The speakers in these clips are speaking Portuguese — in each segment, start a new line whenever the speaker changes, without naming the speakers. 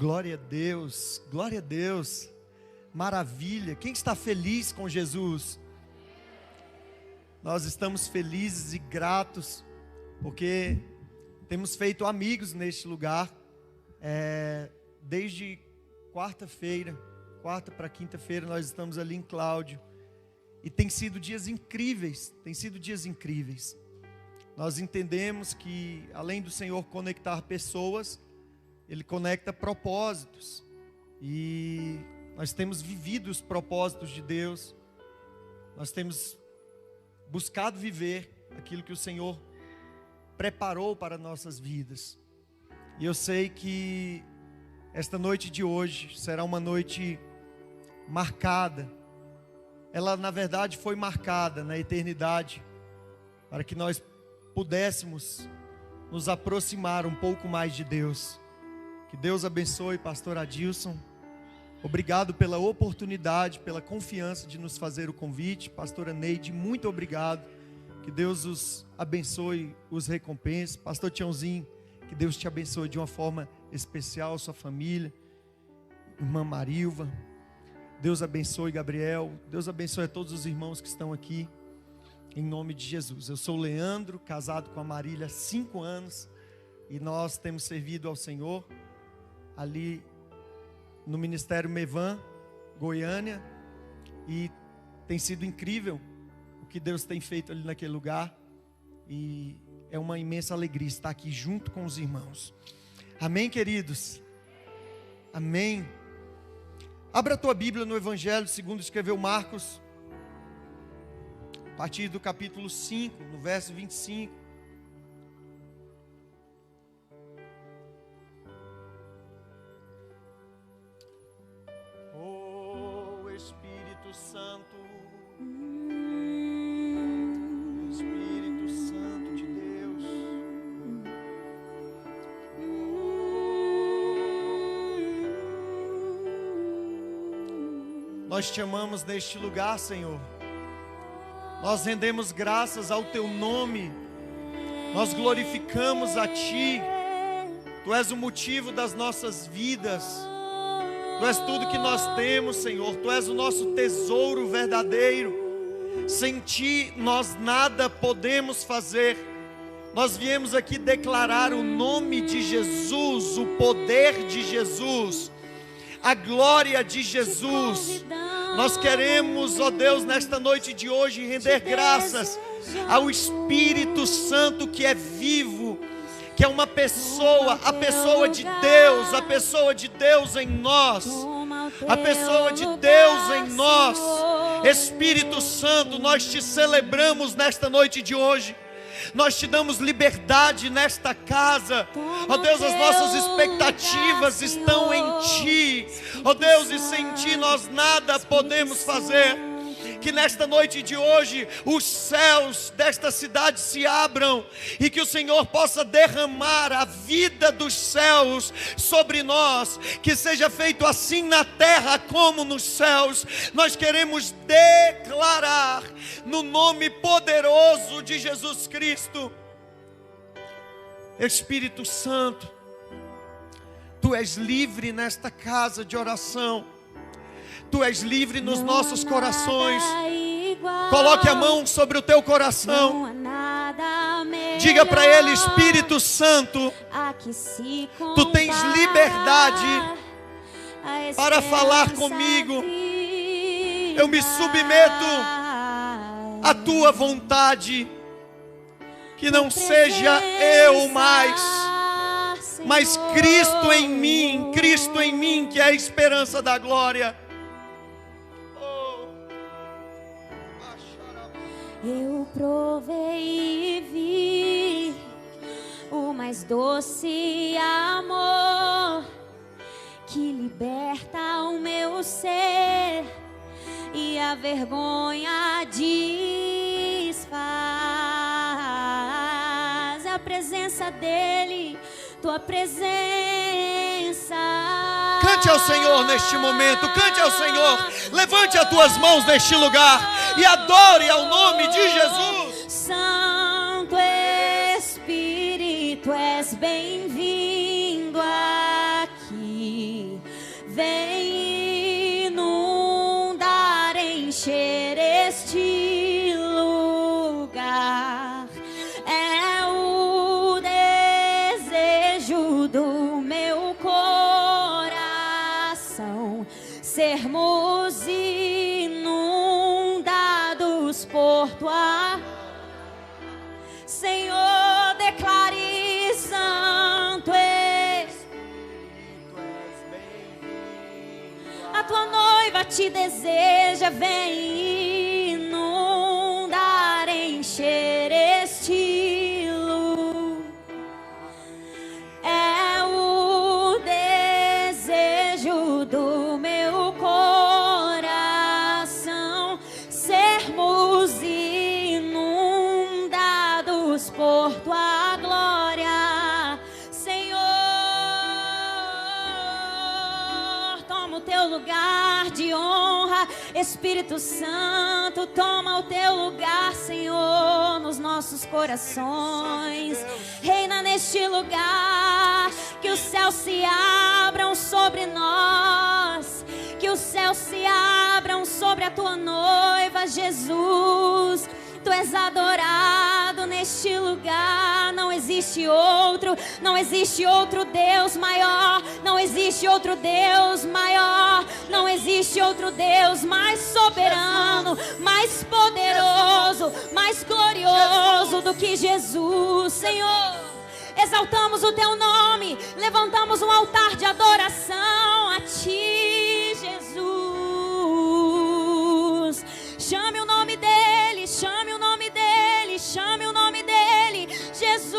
Glória a Deus, glória a Deus, maravilha. Quem está feliz com Jesus? Nós estamos felizes e gratos, porque temos feito amigos neste lugar, desde quarta para quinta-feira nós estamos ali em Cláudio, e tem sido dias incríveis, Nós entendemos que além do Senhor conectar pessoas, Ele conecta propósitos, e nós temos vivido os propósitos de Deus, nós temos buscado viver aquilo que o Senhor preparou para nossas vidas. E eu sei que esta noite de hoje será uma noite marcada. Ela na verdade foi marcada na eternidade, para que nós pudéssemos nos aproximar um pouco mais de Deus. Que Deus abençoe pastor Adilson. Obrigado pela oportunidade, pela confiança de nos fazer o convite. Pastora Neide, muito obrigado. Que Deus os abençoe, os recompense. Pastor Tiãozinho, que Deus te abençoe de uma forma especial, sua família. Irmã Marilva, Deus abençoe Gabriel. Deus abençoe a todos os irmãos que estão aqui, em nome de Jesus. Eu sou o Leandro, casado com a Marília há 5 anos, e nós temos servido ao Senhor ali no Ministério Mevan, Goiânia, e tem sido incrível o que Deus tem feito ali naquele lugar, e é uma imensa alegria estar aqui junto com os irmãos. Amém, queridos? Amém. Abra a tua Bíblia no Evangelho segundo escreveu Marcos, a partir do capítulo 5, no verso 25. Oh Espírito Santo, Espírito Santo de Deus, nós te amamos neste lugar, Senhor. Nós rendemos graças ao Teu nome, nós glorificamos a Ti. Tu és o motivo das nossas vidas, Tu és tudo que nós temos, Senhor. Tu és o nosso tesouro verdadeiro. Sem Ti nós nada podemos fazer. Nós viemos aqui declarar o nome de Jesus, o poder de Jesus, a glória de Jesus. Nós queremos, ó Deus, nesta noite de hoje, render graças ao Espírito Santo que é vivo, que é uma pessoa, a pessoa de Deus, a pessoa de Deus em nós, a pessoa de Deus em nós. Espírito Santo, nós te celebramos nesta noite de hoje. Nós te damos liberdade nesta casa. Ó Deus, as nossas expectativas estão em Ti. Ó Deus, e sem Ti nós nada podemos fazer. Que nesta noite de hoje os céus desta cidade se abram e que o Senhor possa derramar a vida dos céus sobre nós. Que seja feito assim na terra como nos céus. Nós queremos declarar no nome poderoso de Jesus Cristo. Espírito Santo, Tu és livre nesta casa de oração. Tu és livre nos nossos corações. Coloque a mão sobre o teu coração. Diga para Ele: Espírito Santo, Tu tens liberdade para falar comigo. Eu me submeto à Tua vontade. Que não seja eu mais, mas Cristo em mim, que é a esperança da glória.
Eu provei e vi o mais doce amor que liberta o meu ser e a vergonha desfaz. A presença dEle, Tua presença.
Cante ao Senhor neste momento, cante ao Senhor. Levante as tuas mãos neste lugar e adore ao nome de Jesus.
Santo Espírito, és bem-vindo aqui. vem inundar, encher este lugar. É o desejo do meu coração sermos inundados por tua. Senhor, declare santo a tua noiva te deseja, vem inundar, encher este lugar. É o desejo do meu coração sermos inundados por tua glória. Senhor, toma o teu lugar de honra. Espírito Santo, toma o teu lugar, Senhor, nos nossos corações. Reina neste lugar, que os céus se abram sobre nós, que os céus se abram sobre a tua noiva, Jesus. Tu és adorado neste lugar. Não existe outro Deus maior. Não existe outro Deus maior. Não existe outro Deus mais soberano, mais poderoso, mais glorioso do que Jesus, Senhor. Exaltamos o teu nome, levantamos um altar de adoração a ti, Jesus. Chame o nome dele, chame o nome dele, chame o nome dele, Jesus.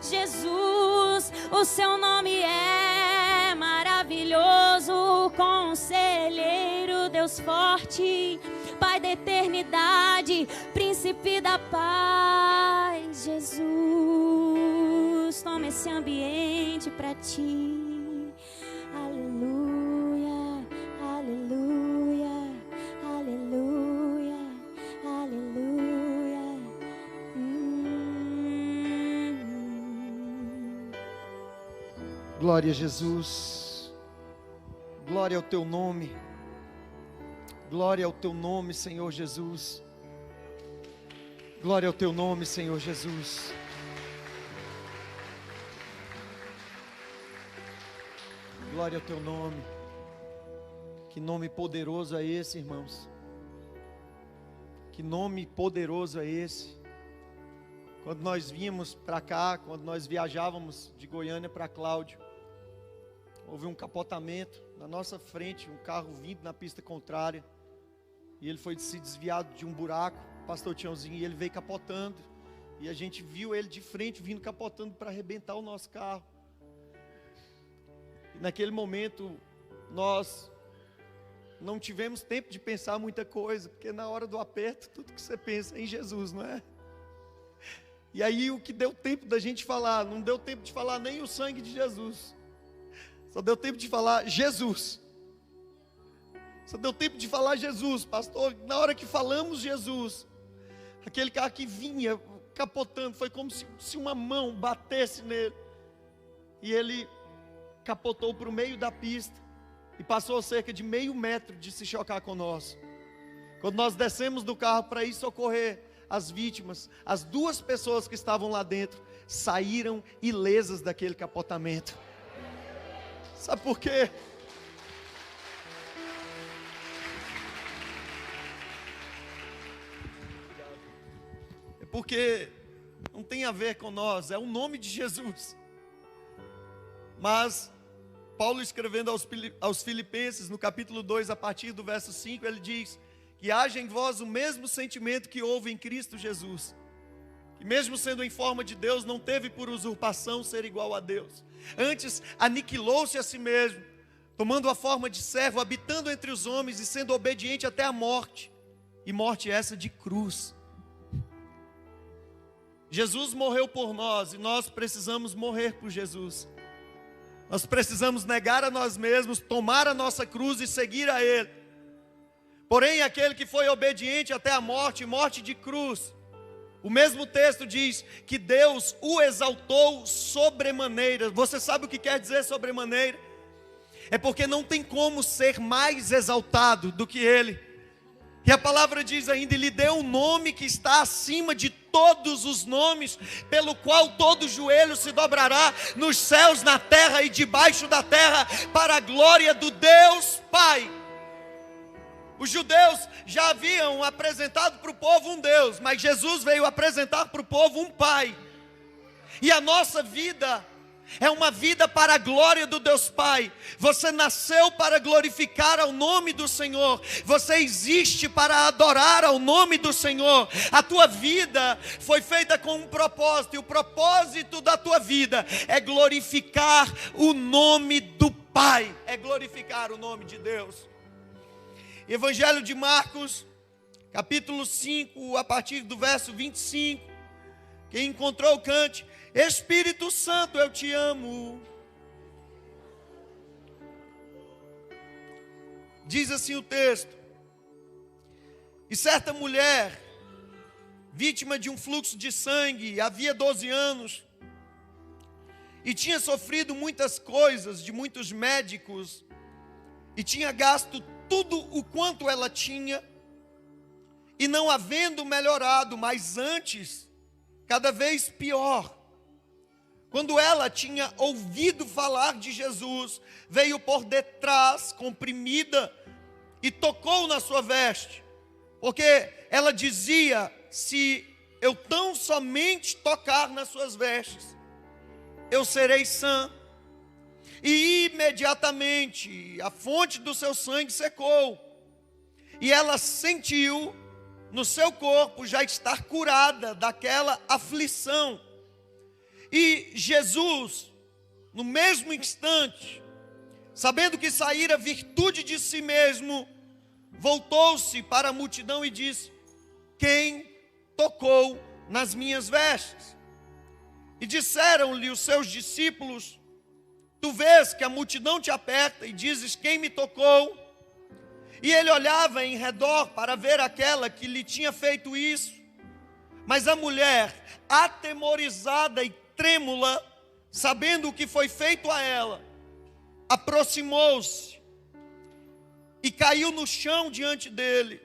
Jesus, o seu nome é maravilhoso, conselheiro, Deus forte, Pai da eternidade, príncipe da paz. Jesus, toma esse ambiente para ti. Aleluia, aleluia, aleluia, aleluia.
Glória a Jesus. Glória ao teu nome. Glória ao teu nome, Senhor Jesus. Glória ao teu nome, Senhor Jesus. Glória ao teu nome. Que nome poderoso é esse, irmãos? Que nome poderoso é esse? Quando nós vínhamos para cá, quando nós viajávamos de Goiânia para Cláudio, houve um capotamento na nossa frente, um carro vindo na pista contrária, e ele foi se desviado de um buraco, pastor Tiãozinho, e ele veio capotando, e a gente viu ele de frente vindo capotando para arrebentar o nosso carro. E naquele momento nós não tivemos tempo de pensar muita coisa, porque na hora do aperto tudo que você pensa é em Jesus, não é? E aí o que deu tempo da gente falar, não deu tempo de falar nem o sangue de Jesus, só deu tempo de falar Jesus. Só deu tempo de falar Jesus, pastor. Na hora que falamos Jesus, aquele carro que vinha capotando, foi como se uma mão batesse nele, e ele capotou para o meio da pista, e passou cerca de meio metro de se chocar com nós. Quando nós descemos do carro para ir socorrer as vítimas, as duas pessoas que estavam lá dentro saíram ilesas daquele capotamento. Sabe por quê? É porque não tem a ver com nós, é o nome de Jesus. Mas Paulo, escrevendo aos Filipenses, no capítulo 2, a partir do verso 5, ele diz que haja em vós o mesmo sentimento que houve em Cristo Jesus, que mesmo sendo em forma de Deus, não teve por usurpação ser igual a Deus. Antes, aniquilou-se a si mesmo, tomando a forma de servo, habitando entre os homens e sendo obediente até a morte, e morte essa de cruz. Jesus morreu por nós, e nós precisamos morrer por Jesus. Nós precisamos negar a nós mesmos, tomar a nossa cruz e seguir a Ele. Porém, aquele que foi obediente até a morte, morte de cruz, O mesmo texto diz que Deus o exaltou sobremaneira. Você sabe o que quer dizer sobremaneira? É porque não tem como ser mais exaltado do que Ele. E a palavra diz ainda, Ele deu um nome que está acima de todos os nomes, pelo qual todo joelho se dobrará, nos céus, na terra e debaixo da terra, para a glória do Deus Pai. Os judeus já haviam apresentado para o povo um Deus, mas Jesus veio apresentar para o povo um Pai. E a nossa vida é uma vida para a glória do Deus Pai. Você nasceu para glorificar ao nome do Senhor. Você existe para adorar ao nome do Senhor. A tua vida foi feita com um propósito. E o propósito da tua vida é glorificar o nome do Pai. É glorificar o nome de Deus. Evangelho de Marcos, capítulo 5, a partir do verso 25. Quem encontrou, cante: Espírito Santo, eu te amo. Diz assim o texto: e certa mulher, vítima de um fluxo de sangue, havia 12 anos, e tinha sofrido muitas coisas de muitos médicos, e tinha gasto tudo o quanto ela tinha, e não havendo melhorado, mas antes, cada vez pior. Quando ela tinha ouvido falar de Jesus, veio por detrás, comprimida, e tocou na sua veste, porque ela dizia: se eu tão somente tocar nas suas vestes, eu serei sã. E imediatamente a fonte do seu sangue secou, e ela sentiu no seu corpo já estar curada daquela aflição. E Jesus, no mesmo instante, sabendo que saíra virtude de si mesmo, voltou-se para a multidão e disse: quem tocou nas minhas vestes? E disseram-lhe os seus discípulos: tu vês que a multidão te aperta e dizes: quem me tocou? E ele olhava em redor para ver aquela que lhe tinha feito isso. Mas a mulher, atemorizada e trêmula, sabendo o que foi feito a ela, aproximou-se e caiu no chão diante dele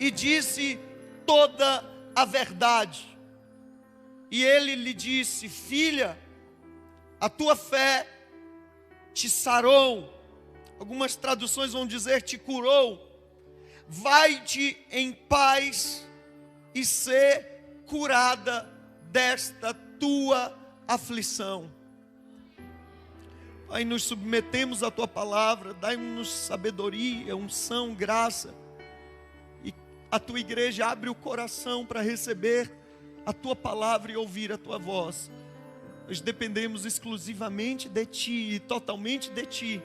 e disse toda a verdade. E ele lhe disse: filha, a tua fé te sarou. Algumas traduções vão dizer te curou. Vai-te em paz e ser curada desta tua aflição. Pai, nos submetemos à tua palavra, dai-nos sabedoria, unção, graça. E a tua igreja abre o coração para receber a tua palavra e ouvir a tua voz. Nós dependemos exclusivamente de ti e totalmente de ti.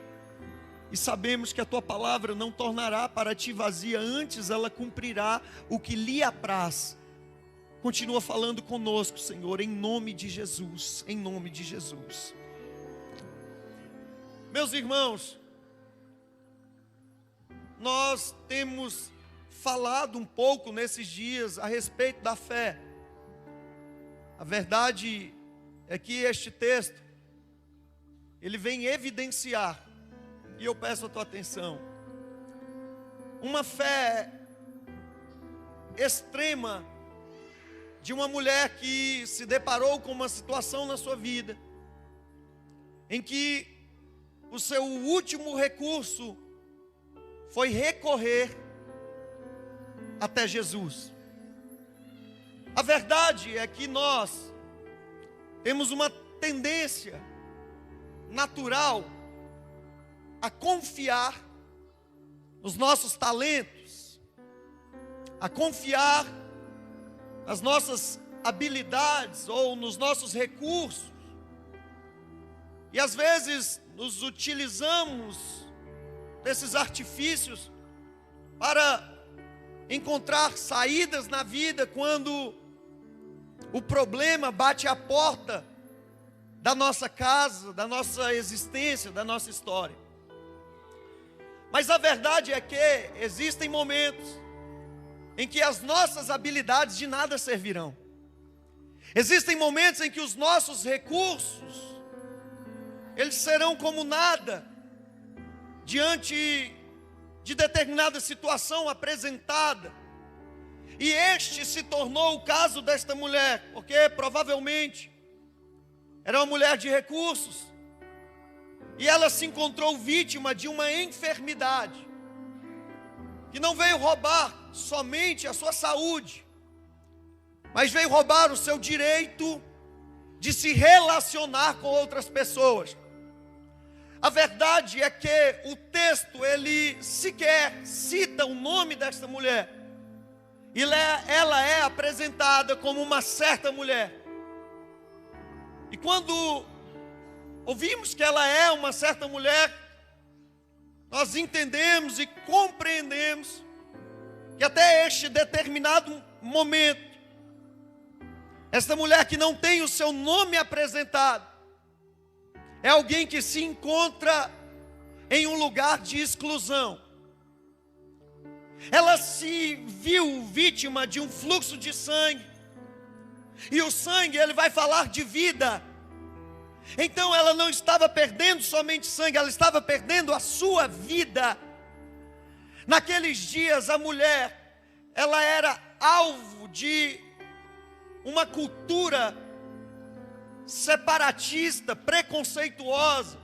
E sabemos que a tua palavra não tornará para ti vazia, antes ela cumprirá o que lhe apraz. Continua falando conosco, Senhor, em nome de Jesus, em nome de Jesus. Meus irmãos, nós temos falado um pouco nesses dias a respeito da fé. A verdade é que este texto, ele vem evidenciar, e eu peço a tua atenção, uma fé extrema de uma mulher que se deparou com uma situação na sua vida, em que o seu último recurso foi recorrer até Jesus. A verdade é que nós temos uma tendência natural a confiar nos nossos talentos, a confiar nas nossas habilidades ou nos nossos recursos. E às vezes nos utilizamos desses artifícios para encontrar saídas na vida quando o problema bate à porta da nossa casa, da nossa existência, da nossa história. Mas a verdade é que existem momentos em que as nossas habilidades de nada servirão. Existem momentos em que os nossos recursos, eles serão como nada, diante de determinada situação apresentada. E este se tornou o caso desta mulher, porque provavelmente era uma mulher de recursos, e ela se encontrou vítima de uma enfermidade, que não veio roubar somente a sua saúde, mas veio roubar o seu direito de se relacionar com outras pessoas. A verdade é que o texto, ele sequer cita o nome desta mulher. Ela é apresentada como uma certa mulher. E quando ouvimos que ela é uma certa mulher, nós entendemos e compreendemos que até este determinado momento, esta mulher que não tem o seu nome apresentado, é alguém que se encontra em um lugar de exclusão. Ela se viu vítima de um fluxo de sangue, e o sangue, ele vai falar de vida. Então ela não estava perdendo somente sangue, ela estava perdendo a sua vida. Naqueles dias a mulher, ela era alvo de uma cultura separatista, preconceituosa,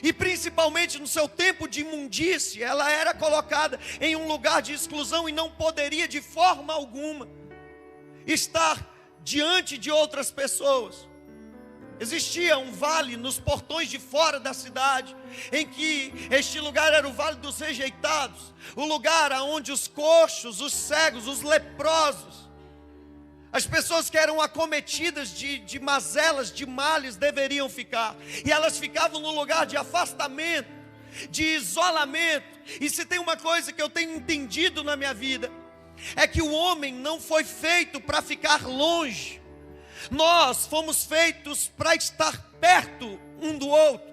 e principalmente no seu tempo de imundície, ela era colocada em um lugar de exclusão e não poderia de forma alguma estar diante de outras pessoas. Existia um vale nos portões de fora da cidade, em que este lugar era o Vale dos Rejeitados, o lugar onde os coxos, os cegos, os leprosos, as pessoas que eram acometidas de mazelas, de males, deveriam ficar. E elas ficavam num lugar de afastamento, de isolamento. E se tem uma coisa que eu tenho entendido na minha vida, é que o homem não foi feito para ficar longe. Nós fomos feitos para estar perto um do outro.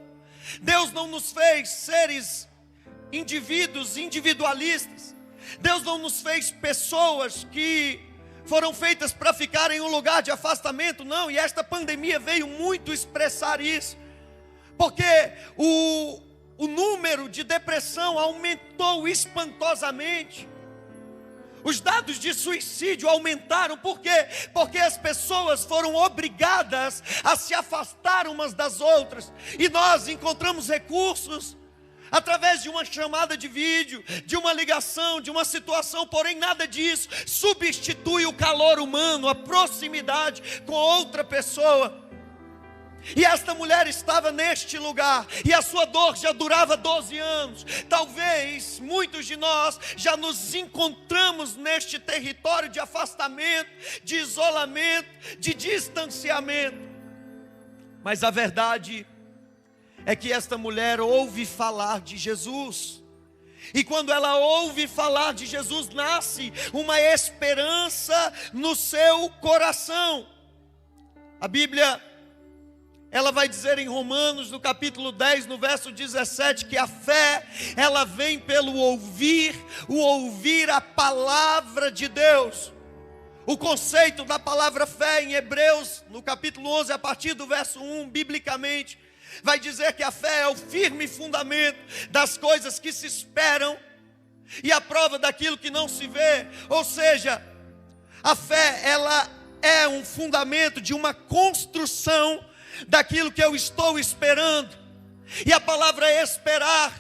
Deus não nos fez seres indivíduos individualistas. Deus não nos fez pessoas que foram feitas para ficar em um lugar de afastamento, não. E esta pandemia veio muito expressar isso, porque o número de depressão aumentou espantosamente. Os dados de suicídio aumentaram. Por quê? Porque as pessoas foram obrigadas a se afastar umas das outras. E nós encontramos recursos através de uma chamada de vídeo, de uma ligação, de uma situação. Porém nada disso substitui o calor humano, a proximidade com outra pessoa. E esta mulher estava neste lugar, e a sua dor já durava 12 anos. Talvez muitos de nós já nos encontramos neste território de afastamento, de isolamento, de distanciamento. Mas a verdade é que esta mulher ouve falar de Jesus. E quando ela ouve falar de Jesus, nasce uma esperança no seu coração. A Bíblia, ela vai dizer em Romanos, no capítulo 10, no verso 17, que a fé, ela vem pelo ouvir a palavra de Deus. O conceito da palavra fé em Hebreus, no capítulo 11, a partir do verso 1, biblicamente, vai dizer que a fé é o firme fundamento das coisas que se esperam e a prova daquilo que não se vê. Ou seja, a fé, ela é um fundamento de uma construção daquilo que eu estou esperando. E a palavra esperar,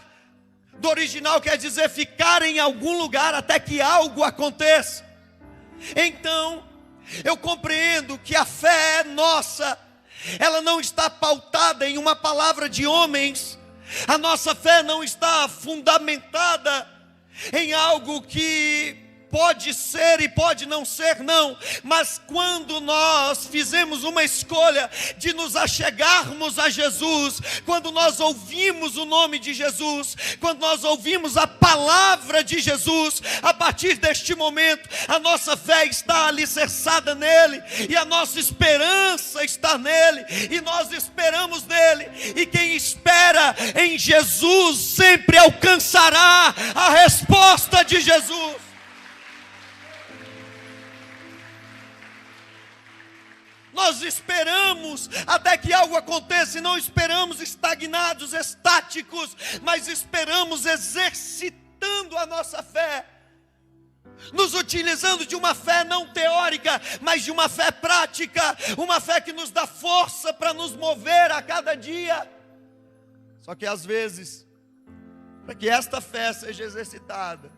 do original, quer dizer ficar em algum lugar até que algo aconteça. Então, eu compreendo que a fé nossa, ela não está pautada em uma palavra de homens. A nossa fé não está fundamentada em algo que pode ser e pode não ser, não. Mas quando nós fizemos uma escolha de nos achegarmos a Jesus, quando nós ouvimos o nome de Jesus, quando nós ouvimos a palavra de Jesus, a partir deste momento, a nossa fé está alicerçada nele, e a nossa esperança está nele, e nós esperamos nele. E quem espera em Jesus sempre alcançará a resposta de Jesus. Nós esperamos até que algo aconteça, e não esperamos estagnados, estáticos, mas esperamos exercitando a nossa fé, nos utilizando de uma fé não teórica, mas de uma fé prática, uma fé que nos dá força para nos mover a cada dia. Só que às vezes, para que esta fé seja exercitada,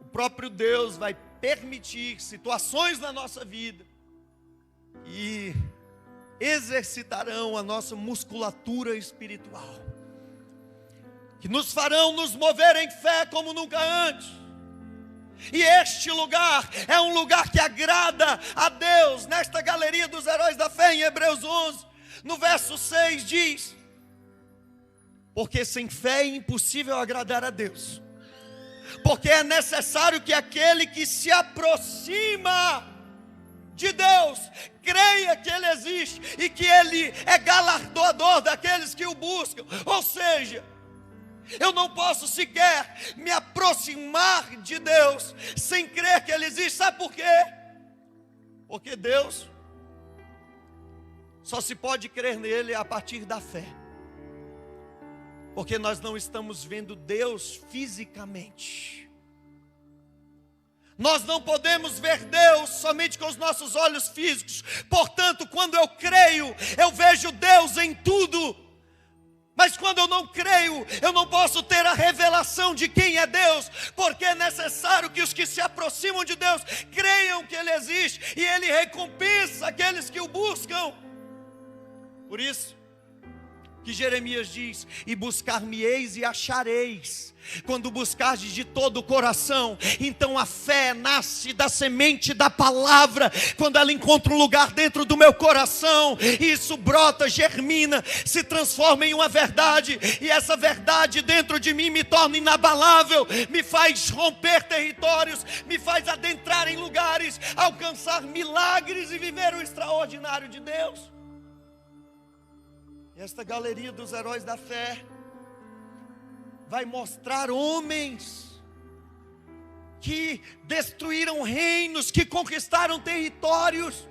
o próprio Deus vai permitir situações na nossa vida e exercitarão a nossa musculatura espiritual, que nos farão nos mover em fé como nunca antes. E este lugar é um lugar que agrada a Deus. Nesta galeria dos heróis da fé, em Hebreus 11, no verso 6 diz: porque sem fé é impossível agradar a Deus, porque é necessário que aquele que se aproxima de Deus creia que Ele existe e que Ele é galardoador daqueles que o buscam. Ou seja, eu não posso sequer me aproximar de Deus sem crer que Ele existe. Sabe por quê? Porque Deus só se pode crer nele a partir da fé. Porque nós não estamos vendo Deus fisicamente. Nós não podemos ver Deus somente com os nossos olhos físicos. Portanto, quando eu creio, eu vejo Deus em tudo. Mas quando eu não creio, eu não posso ter a revelação de quem é Deus, porque é necessário que os que se aproximam de Deus creiam que Ele existe, e Ele recompensa aqueles que o buscam. Por isso que Jeremias diz: e buscar-me-eis e achareis, quando buscardes de todo o coração. Então a fé nasce da semente da palavra. Quando ela encontra um lugar dentro do meu coração, isso brota, germina, se transforma em uma verdade, e essa verdade dentro de mim me torna inabalável, me faz romper territórios, me faz adentrar em lugares, alcançar milagres e viver o extraordinário de Deus. Esta galeria dos heróis da fé vai mostrar homens que destruíram reinos, que conquistaram territórios,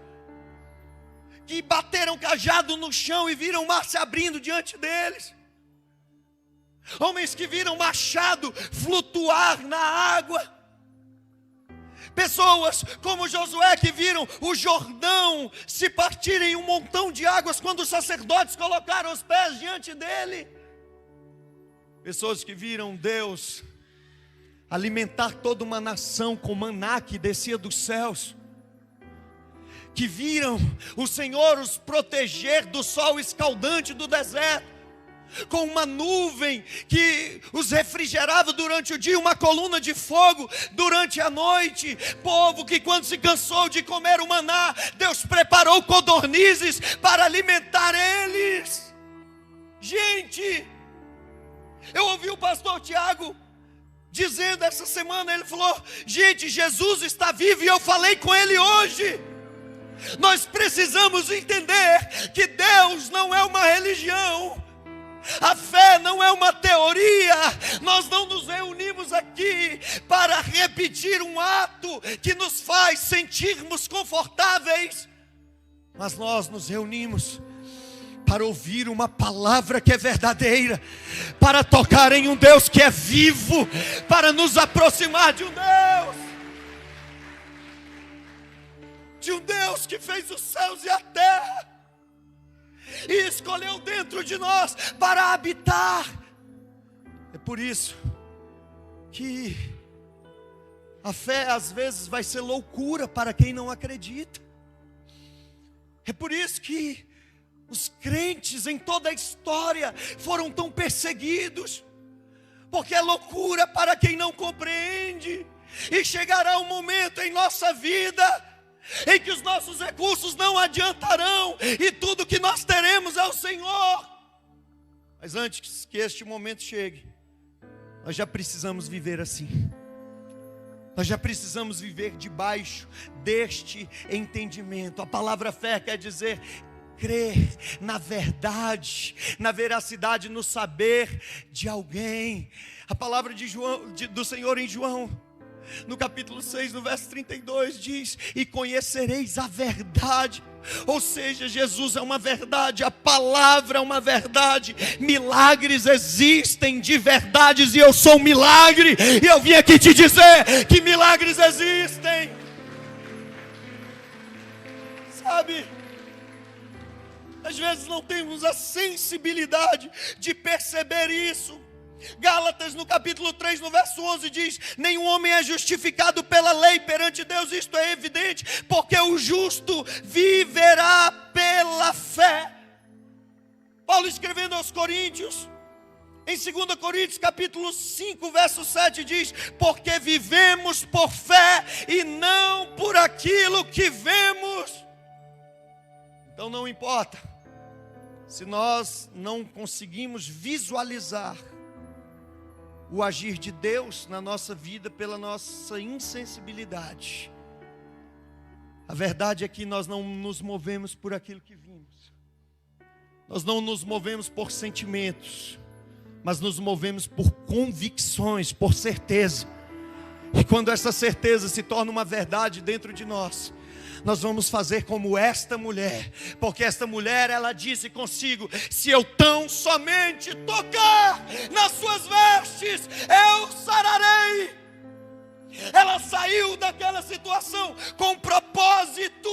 que bateram cajado no chão e viram o mar se abrindo diante deles. Homens que viram machado flutuar na água. Pessoas como Josué, que viram o Jordão se partir em um montão de águas quando os sacerdotes colocaram os pés diante dele. Pessoas que viram Deus alimentar toda uma nação com maná que descia dos céus. Que viram o Senhor os proteger do sol escaldante do deserto, com uma nuvem que os refrigerava durante o dia, uma coluna de fogo durante a noite. Povo que, quando se cansou de comer o maná, Deus preparou codornizes para alimentar eles. Gente, eu ouvi o pastor Tiago dizendo essa semana, ele falou: gente, Jesus está vivo, e eu falei com ele hoje. Nós precisamos entender que Deus não é uma religião. A fé não é uma teoria. Nós não nos reunimos aqui para repetir um ato que nos faz sentirmos confortáveis, mas nós nos reunimos para ouvir uma palavra que é verdadeira, para tocar em um Deus que é vivo, para nos aproximar de um Deus que fez os céus e a terra e escolheu dentro de nós para habitar. É por isso que a fé às vezes vai ser loucura para quem não acredita. É por isso que os crentes em toda a história foram tão perseguidos, porque é loucura para quem não compreende. E chegará um momento em nossa vida em que os nossos recursos não adiantarão, e tudo que nós teremos é o Senhor. Mas antes que este momento chegue, nós já precisamos viver assim. Nós já precisamos viver debaixo deste entendimento. A palavra fé quer dizer crer na verdade, na veracidade, no saber de alguém. A palavra do Senhor em João No capítulo 6, no verso 32, diz: e conhecereis a verdade. Ou seja, Jesus é uma verdade, a palavra é uma verdade, milagres existem de verdades, e eu sou um milagre, e eu vim aqui te dizer que milagres existem. Sabe, às vezes não temos a sensibilidade de perceber isso. Gálatas no capítulo 3, no verso 11 diz: nenhum homem é justificado pela lei perante Deus, isto é evidente, porque o justo viverá pela fé. Paulo escrevendo aos Coríntios, em 2 Coríntios capítulo 5, verso 7 diz: porque vivemos por fé e não por aquilo que vemos. Então não importa se nós não conseguimos visualizar o agir de Deus na nossa vida pela nossa insensibilidade. A verdade é que nós não nos movemos por aquilo que vimos. Nós não nos movemos por sentimentos, mas nos movemos por convicções, por certeza. E quando essa certeza se torna uma verdade dentro de nós, nós vamos fazer como esta mulher, porque esta mulher, ela disse consigo: se eu tão somente tocar nas suas vestes, eu sararei. Ela saiu daquela situação com um propósito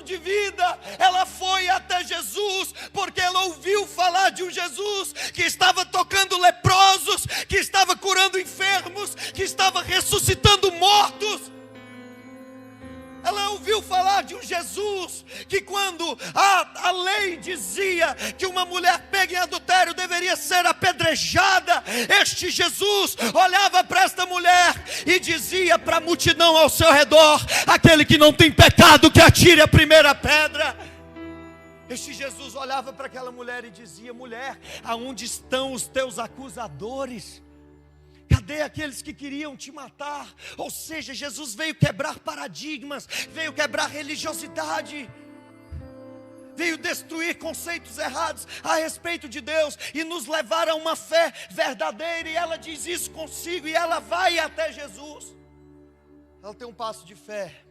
de vida. Ela foi até Jesus, porque ela ouviu falar de um Jesus que estava tocando leprosos, que estava curando enfermos, que estava ressuscitando mortos. Ela ouviu falar de um Jesus que, quando a lei dizia que uma mulher pega em adultério deveria ser apedrejada, este Jesus olhava para esta mulher e dizia para a multidão ao seu redor: aquele que não tem pecado, que atire a primeira pedra. Este Jesus olhava para aquela mulher e dizia: mulher, aonde estão os teus acusadores? Cadê aqueles que queriam te matar? Ou seja, Jesus veio quebrar paradigmas, veio quebrar religiosidade, veio destruir conceitos errados a respeito de Deus e nos levar a uma fé verdadeira. E ela diz isso consigo, e ela vai até Jesus. Ela tem um passo de fé,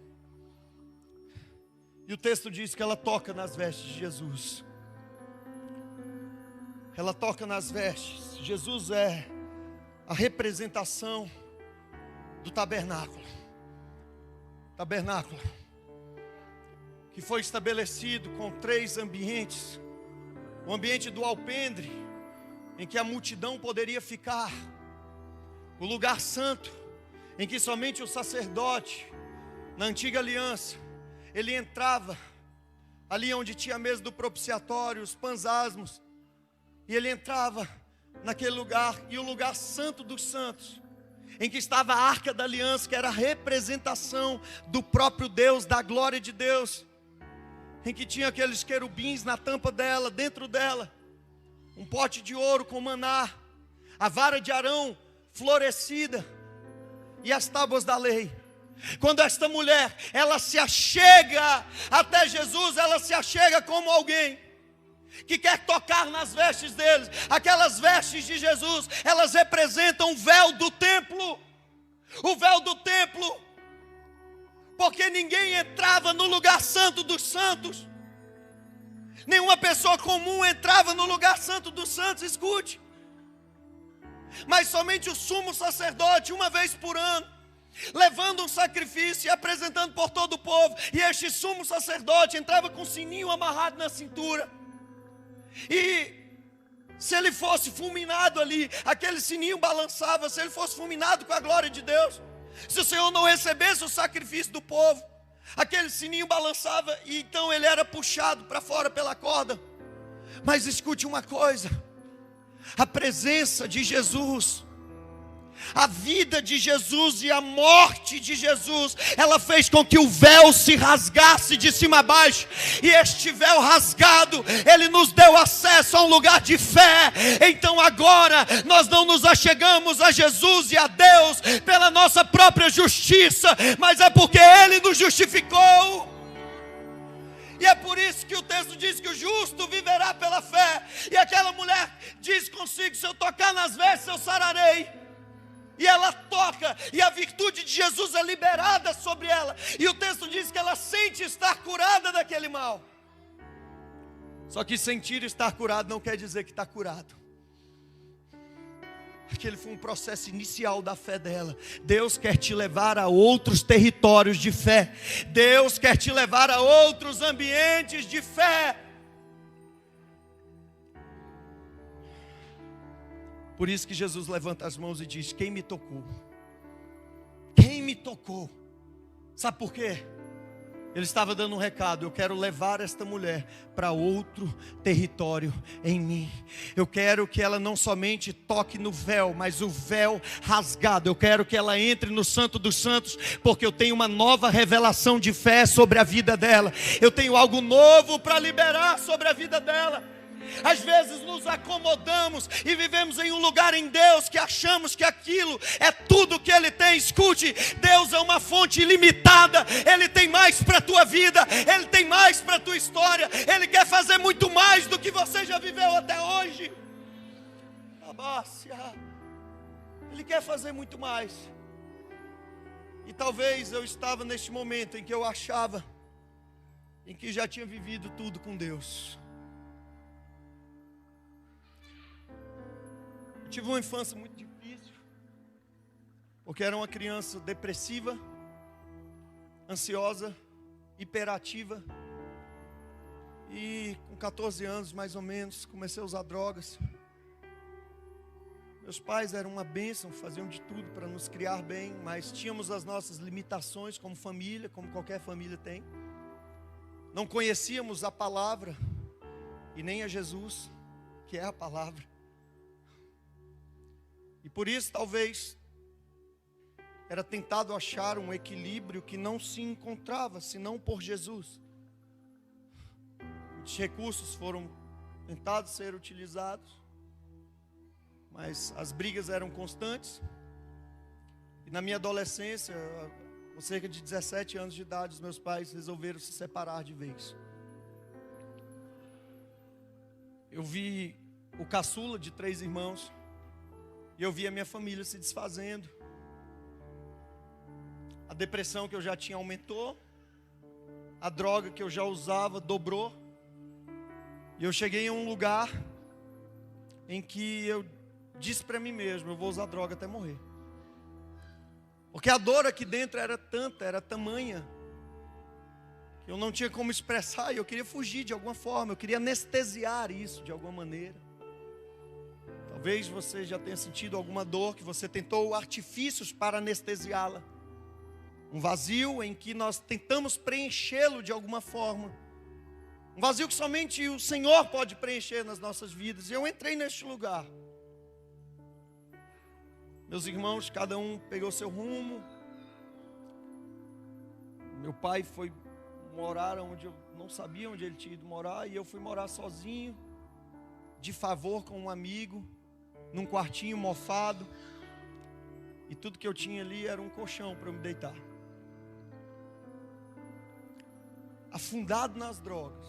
e o texto diz que ela toca nas vestes de Jesus. Ela toca nas vestes. Jesus é a representação do tabernáculo. Tabernáculo que foi estabelecido com 3 ambientes: o ambiente do alpendre, em que a multidão poderia ficar; o lugar santo, em que somente o sacerdote, na antiga aliança, ele entrava ali onde tinha a mesa do propiciatório, os pansasmos, e ele entrava naquele lugar; e o lugar santo dos santos, em que estava a arca da aliança, que era a representação do próprio Deus, da glória de Deus, em que tinha aqueles querubins na tampa dela, dentro dela, um pote de ouro com maná, a vara de Arão florescida e as tábuas da lei. Quando esta mulher, ela se achega até Jesus, ela se achega como alguém que quer tocar nas vestes deles. Aquelas vestes de Jesus, elas representam o véu do templo. O véu do templo, porque ninguém entrava no lugar santo dos santos. Nenhuma pessoa comum entrava no lugar santo dos santos, escute. Mas somente o sumo sacerdote, uma vez por ano, levando um sacrifício e apresentando por todo o povo. E este sumo sacerdote entrava com o sininho amarrado na cintura. E se ele fosse fulminado ali, aquele sininho balançava. Se ele fosse fulminado com a glória de Deus, se o Senhor não recebesse o sacrifício do povo, aquele sininho balançava, e então ele era puxado para fora pela corda. Mas escute uma coisa: a presença de Jesus, a vida de Jesus e a morte de Jesus, ela fez com que o véu se rasgasse de cima a baixo. E este véu rasgado, ele nos deu acesso a um lugar de fé. Então agora nós não nos achegamos a Jesus e a Deus pela nossa própria justiça, mas é porque Ele nos justificou. E é por isso que o texto diz que o justo viverá pela fé. E aquela mulher diz consigo: se eu tocar nas vestes, eu sararei. E ela toca, e a virtude de Jesus é liberada sobre ela. E o texto diz que ela sente estar curada daquele mal. Só que sentir estar curado não quer dizer que está curado. Aquele foi um processo inicial da fé dela. Deus quer te levar a outros territórios de fé. Deus quer te levar a outros ambientes de fé. Por isso que Jesus levanta as mãos e diz: quem me tocou? Quem me tocou? Sabe por quê? Ele estava dando um recado: eu quero levar esta mulher para outro território em mim. Eu quero que ela não somente toque no véu, mas o véu rasgado. Eu quero que ela entre no Santo dos Santos, porque eu tenho uma nova revelação de fé sobre a vida dela. Eu tenho algo novo para liberar sobre a vida dela. Às vezes nos acomodamos e vivemos em um lugar em Deus que achamos que aquilo é tudo que Ele tem. Escute, Deus é uma fonte ilimitada. Ele tem mais para a tua vida, Ele tem mais para a tua história. Ele quer fazer muito mais do que você já viveu até hoje. Ele quer fazer muito mais. E talvez eu estava neste momento em que eu achava em que já tinha vivido tudo com Deus. Eu tive uma infância muito difícil, porque era uma criança depressiva, ansiosa, hiperativa. E com 14 anos mais ou menos, comecei a usar drogas. Meus pais eram uma bênção, faziam de tudo para nos criar bem, mas tínhamos as nossas limitações como família, como qualquer família tem. Não conhecíamos a palavra e nem a Jesus, que é a palavra. E por isso talvez era tentado achar um equilíbrio que não se encontrava senão por Jesus. Muitos recursos foram tentados ser utilizados, mas as brigas eram constantes. E na minha adolescência, com cerca de 17 anos de idade, os meus pais resolveram se separar de vez. Eu vi o caçula de 3 irmãos, e eu vi a minha família se desfazendo. A depressão que eu já tinha aumentou, a droga que eu já usava dobrou. E eu cheguei em um lugar em que eu disse para mim mesmo: eu vou usar droga até morrer. Porque a dor aqui dentro era tanta, era tamanha, que eu não tinha como expressar, e eu queria fugir de alguma forma, eu queria anestesiar isso de alguma maneira. Talvez você já tenha sentido alguma dor que você tentou artifícios para anestesiá-la. Um vazio em que nós tentamos preenchê-lo de alguma forma. Um vazio que somente o Senhor pode preencher nas nossas vidas. E eu entrei neste lugar. Meus irmãos, cada um pegou seu rumo. Meu pai foi morar onde eu não sabia onde ele tinha ido morar. E eu fui morar sozinho, de favor com um amigo, num quartinho mofado. E tudo que eu tinha ali era um colchão para eu me deitar. Afundado nas drogas.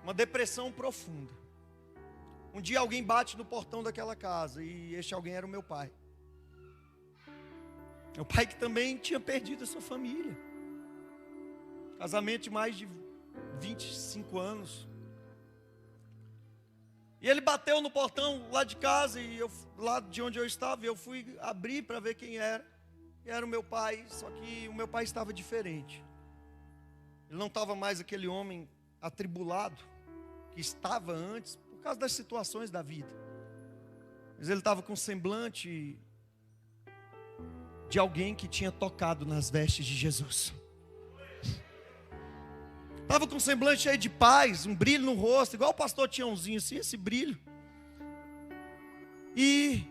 Uma depressão profunda. Um dia alguém bate no portão daquela casa, e este alguém era o meu pai. Meu pai que também tinha perdido a sua família. Casamento de mais de 25 anos. E ele bateu no portão lá de casa, e eu, lá de onde eu estava, eu fui abrir para ver quem era. E era o meu pai, só que o meu pai estava diferente. Ele não estava mais aquele homem atribulado que estava antes, por causa das situações da vida. Mas ele estava com um semblante de alguém que tinha tocado nas vestes de Jesus. Estava com um semblante cheio de paz, um brilho no rosto, igual o pastor Tiãozinho, assim, esse brilho. E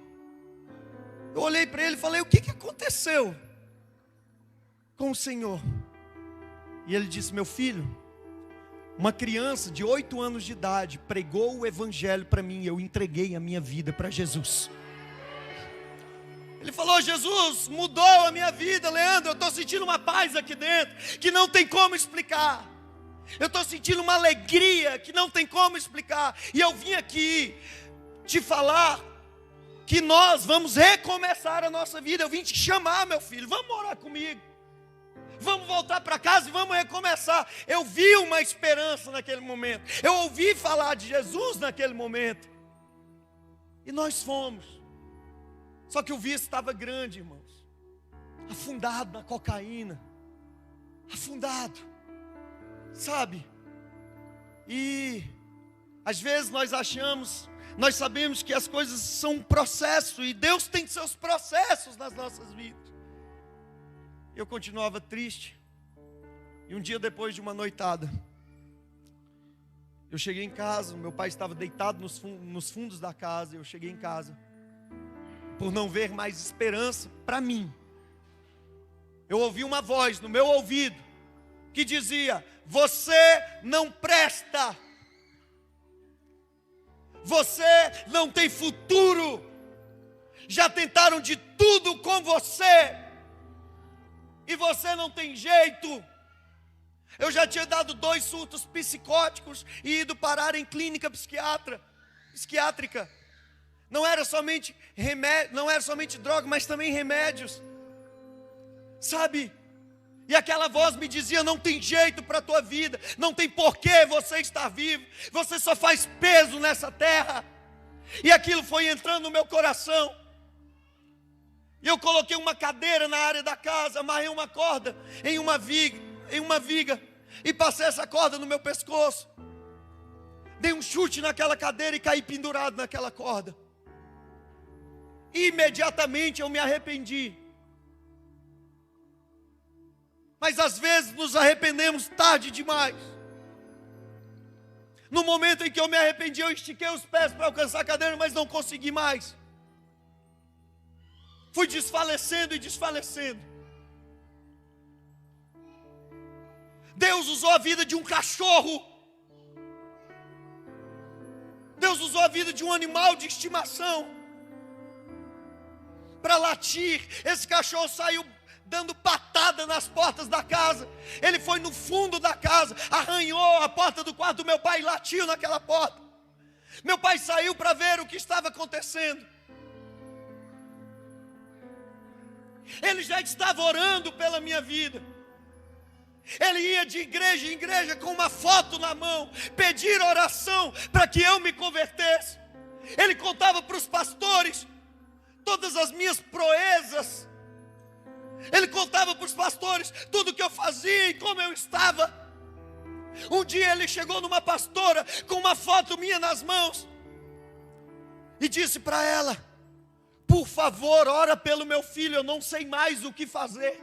eu olhei para ele e falei: o que aconteceu com o Senhor? E ele disse: meu filho, uma criança de 8 anos de idade pregou o evangelho para mim, eu entreguei a minha vida para Jesus. Ele falou: Jesus mudou a minha vida, Leandro, eu estou sentindo uma paz aqui dentro, que não tem como explicar. Eu estou sentindo uma alegria que não tem como explicar. E eu vim aqui te falar que nós vamos recomeçar a nossa vida. Eu vim te chamar, meu filho, vamos orar comigo. Vamos voltar para casa e vamos recomeçar. Eu vi uma esperança naquele momento. Eu ouvi falar de Jesus naquele momento. E nós fomos. Só que o vício estava grande, irmãos. Afundado na cocaína. Afundado. Sabe? E às vezes nós sabemos que as coisas são um processo. E Deus tem seus processos nas nossas vidas. Eu continuava triste. E um dia depois de uma noitada, eu cheguei em casa. Meu pai estava deitado nos fundos da casa. Eu cheguei em casa, por não ver mais esperança para mim. Eu ouvi uma voz no meu ouvido que dizia: você não presta, você não tem futuro, já tentaram de tudo com você e você não tem jeito. Eu já tinha dado 2 surtos psicóticos e ido parar em clínica psiquiátrica. Não era somente remédio, não era somente droga, mas também remédios. Sabe? E aquela voz me dizia: não tem jeito para a tua vida, não tem porquê você estar vivo, você só faz peso nessa terra. E aquilo foi entrando no meu coração. E eu coloquei uma cadeira na área da casa, amarrei uma corda em uma viga e passei essa corda no meu pescoço. Dei um chute naquela cadeira e caí pendurado naquela corda. Imediatamente eu me arrependi. Mas às vezes nos arrependemos tarde demais. No momento em que eu me arrependi, eu estiquei os pés para alcançar a cadeira, mas não consegui mais. Fui desfalecendo e desfalecendo. Deus usou a vida de um cachorro. Deus usou a vida de um animal de estimação para latir. Esse cachorro saiu dando patada nas portas da casa. Ele foi no fundo da casa, arranhou a porta do quarto do meu pai e latiu naquela porta. Meu pai saiu para ver o que estava acontecendo. Ele já estava orando pela minha vida. Ele ia de igreja em igreja com uma foto na mão, pedir oração para que eu me convertesse. Ele contava para os pastores todas as minhas proezas. Ele contava para os pastores tudo que eu fazia e como eu estava. Um dia ele chegou numa pastora com uma foto minha nas mãos e disse para ela: por favor, ora pelo meu filho, eu não sei mais o que fazer.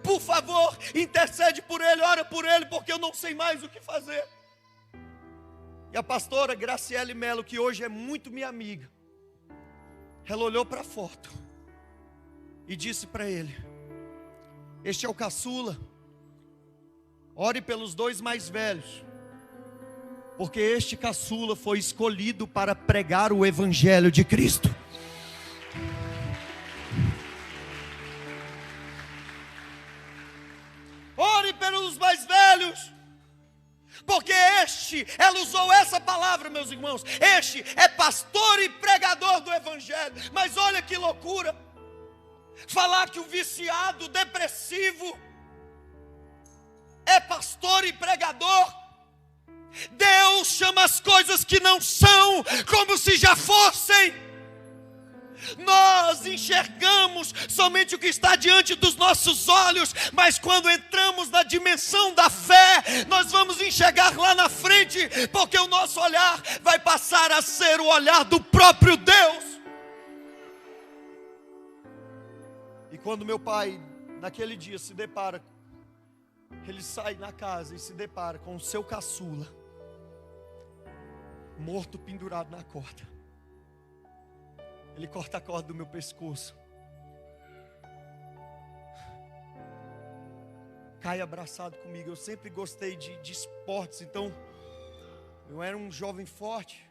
Por favor, intercede por ele, ora por ele, porque eu não sei mais o que fazer. E a pastora Graciele Melo, que hoje é muito minha amiga, ela olhou para a foto e disse para ele: este é o caçula, ore pelos 2 mais velhos, porque este caçula foi escolhido para pregar o evangelho de Cristo. Ore pelos mais velhos, porque ela usou essa palavra, meus irmãos, este é pastor e pregador do evangelho. Mas olha que loucura, falar que o viciado, depressivo, é pastor e pregador. Deus chama as coisas que não são como se já fossem. Nós enxergamos somente o que está diante dos nossos olhos, mas quando entramos na dimensão da fé, nós vamos enxergar lá na frente, porque o nosso olhar vai passar a ser o olhar do próprio Deus. E quando meu pai, naquele dia, ele sai na casa e se depara com o seu caçula, morto pendurado na corda. Ele corta a corda do meu pescoço, cai abraçado comigo. Eu sempre gostei de esportes, então eu era um jovem forte.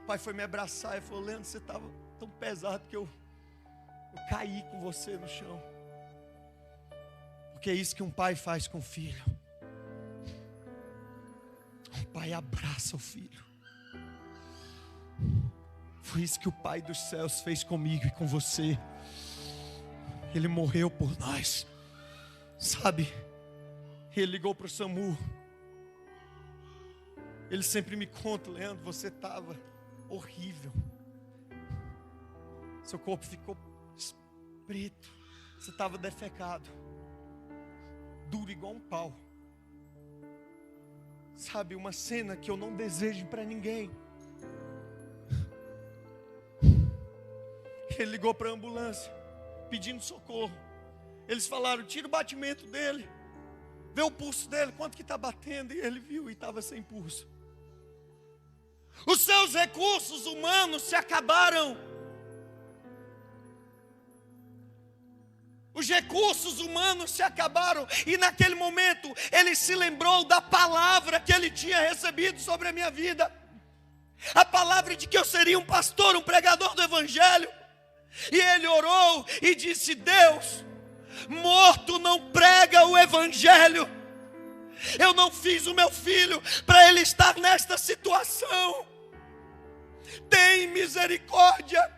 O pai foi me abraçar e falou: Leandro, você estava tão pesado que eu caí com você no chão. Porque é isso que um pai faz com o filho. Um pai abraça o filho. Foi isso que o Pai dos céus fez comigo e com você. Ele morreu por nós. Sabe? Ele ligou para o SAMU. Ele sempre me conta: Leandro, você estava horrível. Seu corpo ficou preto. Você estava defecado. Duro igual um pau. Sabe, uma cena que eu não desejo para ninguém. Ele ligou para a ambulância, pedindo socorro. Eles falaram: tira o batimento dele, vê o pulso dele, quanto que está batendo. E ele viu e estava sem pulso. Os seus recursos humanos se acabaram. Os recursos humanos se acabaram. E naquele momento ele se lembrou da palavra que ele tinha recebido sobre a minha vida. A palavra de que eu seria um pastor, um pregador do evangelho. E ele orou e disse: Deus, morto não prega o evangelho. Eu não fiz o meu filho para ele estar nesta situação. Tem misericórdia.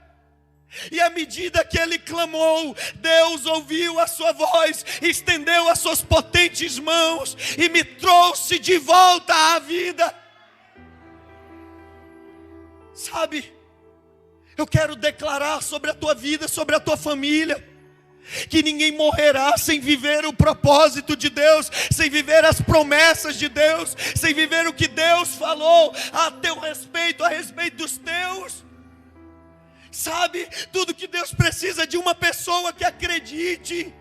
E à medida que ele clamou, Deus ouviu a sua voz, estendeu as suas potentes mãos e me trouxe de volta à vida. Sabe, eu quero declarar sobre a tua vida, sobre a tua família, que ninguém morrerá sem viver o propósito de Deus, sem viver as promessas de Deus, sem viver o que Deus falou a teu respeito, a respeito dos teus. Sabe, tudo que Deus precisa de uma pessoa que acredite.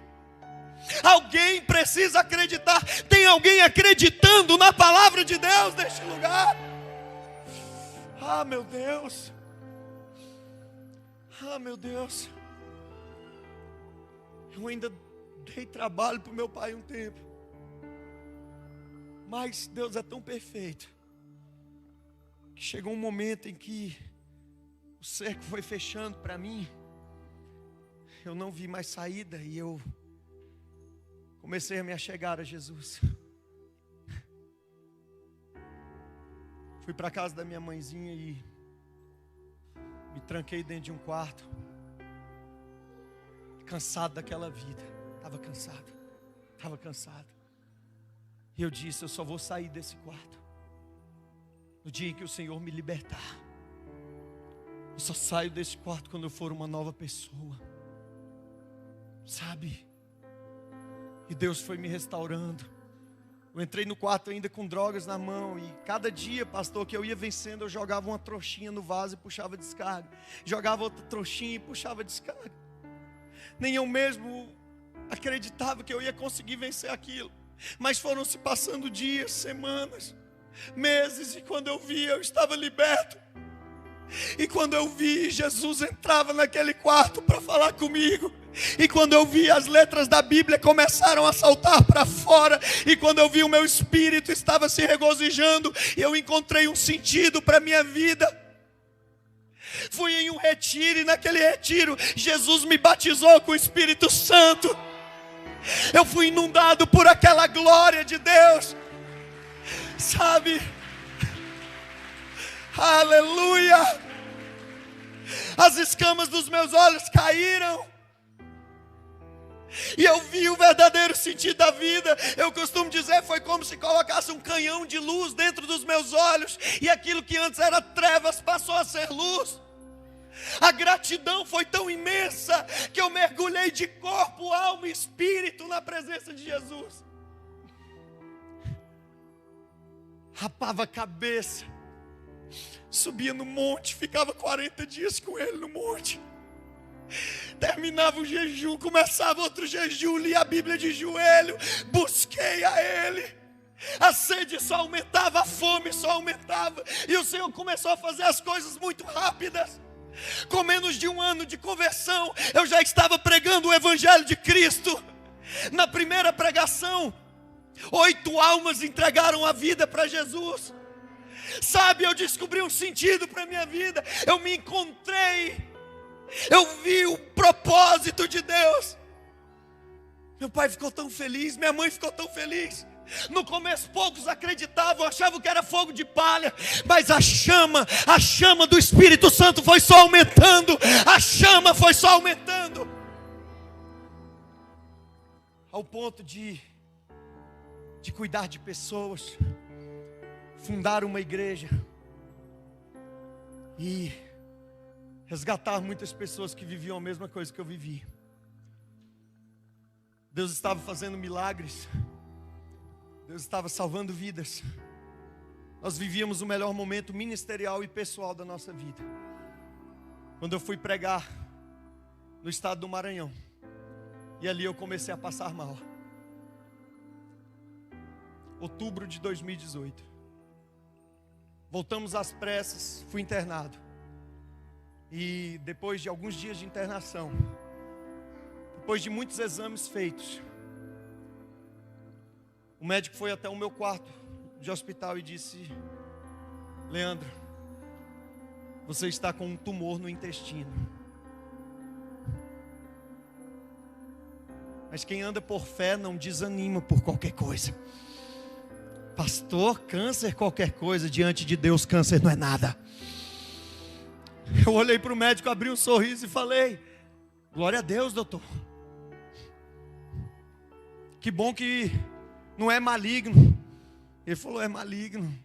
Alguém precisa acreditar. Tem alguém acreditando na palavra de Deus neste lugar? Ah, meu Deus. Ah, meu Deus. Eu ainda dei trabalho para o meu pai um tempo. Mas Deus é tão perfeito que chegou um momento em que o cerco foi fechando para mim. Eu não vi mais saída e eu comecei a me achegar a Jesus. Fui para a casa da minha mãezinha e me tranquei dentro de um quarto. Cansado daquela vida. Estava cansado. E eu disse: eu só vou sair desse quarto no dia em que o Senhor me libertar. Eu só saio desse quarto quando eu for uma nova pessoa. Sabe? E Deus foi me restaurando. Eu entrei no quarto ainda com drogas na mão. E cada dia, pastor, que eu ia vencendo, eu jogava uma trouxinha no vaso e puxava descarga. Jogava outra trouxinha e puxava descarga. Nem eu mesmo acreditava que eu ia conseguir vencer aquilo. Mas foram se passando dias, semanas, meses. E quando eu vi, eu estava liberto. E quando eu vi, Jesus entrava naquele quarto para falar comigo. E quando eu vi, as letras da Bíblia começaram a saltar para fora. E quando eu vi, o meu espírito estava se regozijando. E eu encontrei um sentido para a minha vida. Fui em um retiro e naquele retiro Jesus me batizou com o Espírito Santo. Eu fui inundado por aquela glória de Deus. Sabe? Aleluia! As escamas dos meus olhos caíram. E eu vi o verdadeiro sentido da vida. Eu costumo dizer, foi como se colocasse um canhão de luz dentro dos meus olhos. E aquilo que antes era trevas passou a ser luz. A gratidão foi tão imensa que eu mergulhei de corpo, alma e espírito na presença de Jesus. Rapava a cabeça, subia no monte, ficava 40 dias com ele no monte. Terminava o jejum, começava outro jejum, lia a Bíblia de joelho, busquei a Ele. A sede só aumentava, a fome só aumentava. E o Senhor começou a fazer as coisas muito rápidas. Com menos de um ano de conversão, eu já estava pregando o Evangelho de Cristo. Na primeira pregação, 8 almas entregaram a vida para Jesus. Sabe, eu descobri um sentido para a minha vida. Eu me encontrei. Eu vi o propósito de Deus. Meu pai ficou tão feliz, minha mãe ficou tão feliz. No começo poucos acreditavam, achavam que era fogo de palha, mas a chama do Espírito Santo foi só aumentando, a chama foi só aumentando, ao ponto de cuidar de pessoas, fundar uma igreja e resgatar muitas pessoas que viviam a mesma coisa que eu vivi. Deus estava fazendo milagres, Deus estava salvando vidas. Nós vivíamos o melhor momento ministerial e pessoal da nossa vida, quando eu fui pregar no estado do Maranhão, e ali eu comecei a passar mal. Outubro de 2018, voltamos às pressas, fui internado. E depois de alguns dias de internação, depois de muitos exames feitos, o médico foi até o meu quarto de hospital e disse: Leandro, você está com um tumor no intestino. Mas quem anda por fé não desanima por qualquer coisa. Pastor, câncer qualquer coisa, diante de Deus câncer não é nada. Eu olhei para o médico, abri um sorriso e falei: glória a Deus, doutor. Que bom que não é maligno. Ele falou: é maligno.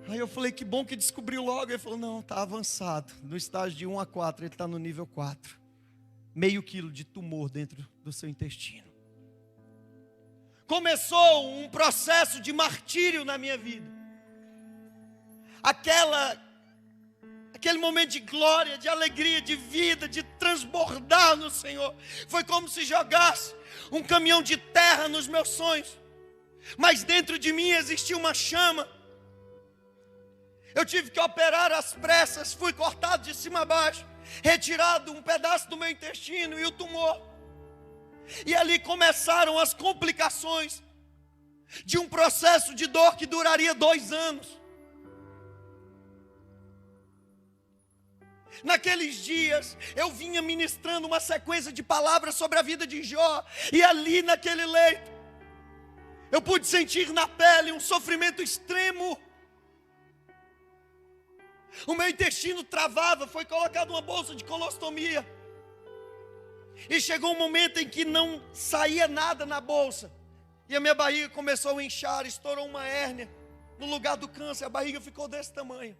Aí eu falei: que bom que descobriu logo. Ele falou: não, está avançado. No estágio de 1 a 4, ele está no nível 4. Meio quilo de tumor dentro do seu intestino. Começou um processo de martírio na minha vida. Aquele momento de glória, de alegria, de vida, de transbordar no Senhor. Foi como se jogasse um caminhão de terra nos meus sonhos. Mas dentro de mim existia uma chama. Eu tive que operar às pressas, fui cortado de cima a baixo, retirado um pedaço do meu intestino e o tumor. E ali começaram as complicações de um processo de dor que duraria 2 anos. Naqueles dias, eu vinha ministrando uma sequência de palavras sobre a vida de Jó. E ali naquele leito, eu pude sentir na pele um sofrimento extremo. O meu intestino travava, foi colocada uma bolsa de colostomia. E chegou um momento em que não saía nada na bolsa. E a minha barriga começou a inchar, estourou uma hérnia. No lugar do câncer, a barriga ficou desse tamanho.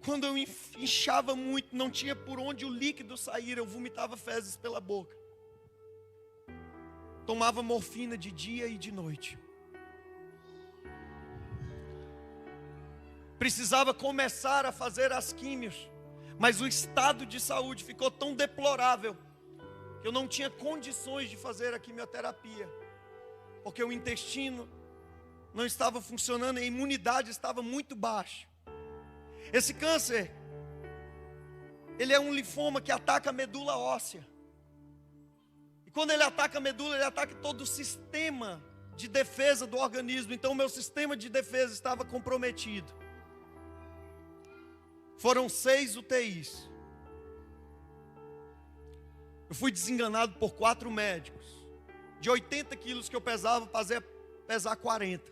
Quando eu inchava muito, não tinha por onde o líquido sair, eu vomitava fezes pela boca. Tomava morfina de dia e de noite. Precisava começar a fazer as químios, mas o estado de saúde ficou tão deplorável que eu não tinha condições de fazer a quimioterapia, porque o intestino não estava funcionando, a imunidade estava muito baixa. Esse câncer, ele é um linfoma que ataca a medula óssea. E quando ele ataca a medula, ele ataca todo o sistema de defesa do organismo. Então o meu sistema de defesa estava comprometido. Foram 6 UTIs. Eu fui desenganado por 4 médicos. De 80 quilos que eu pesava, passei a pesar 40.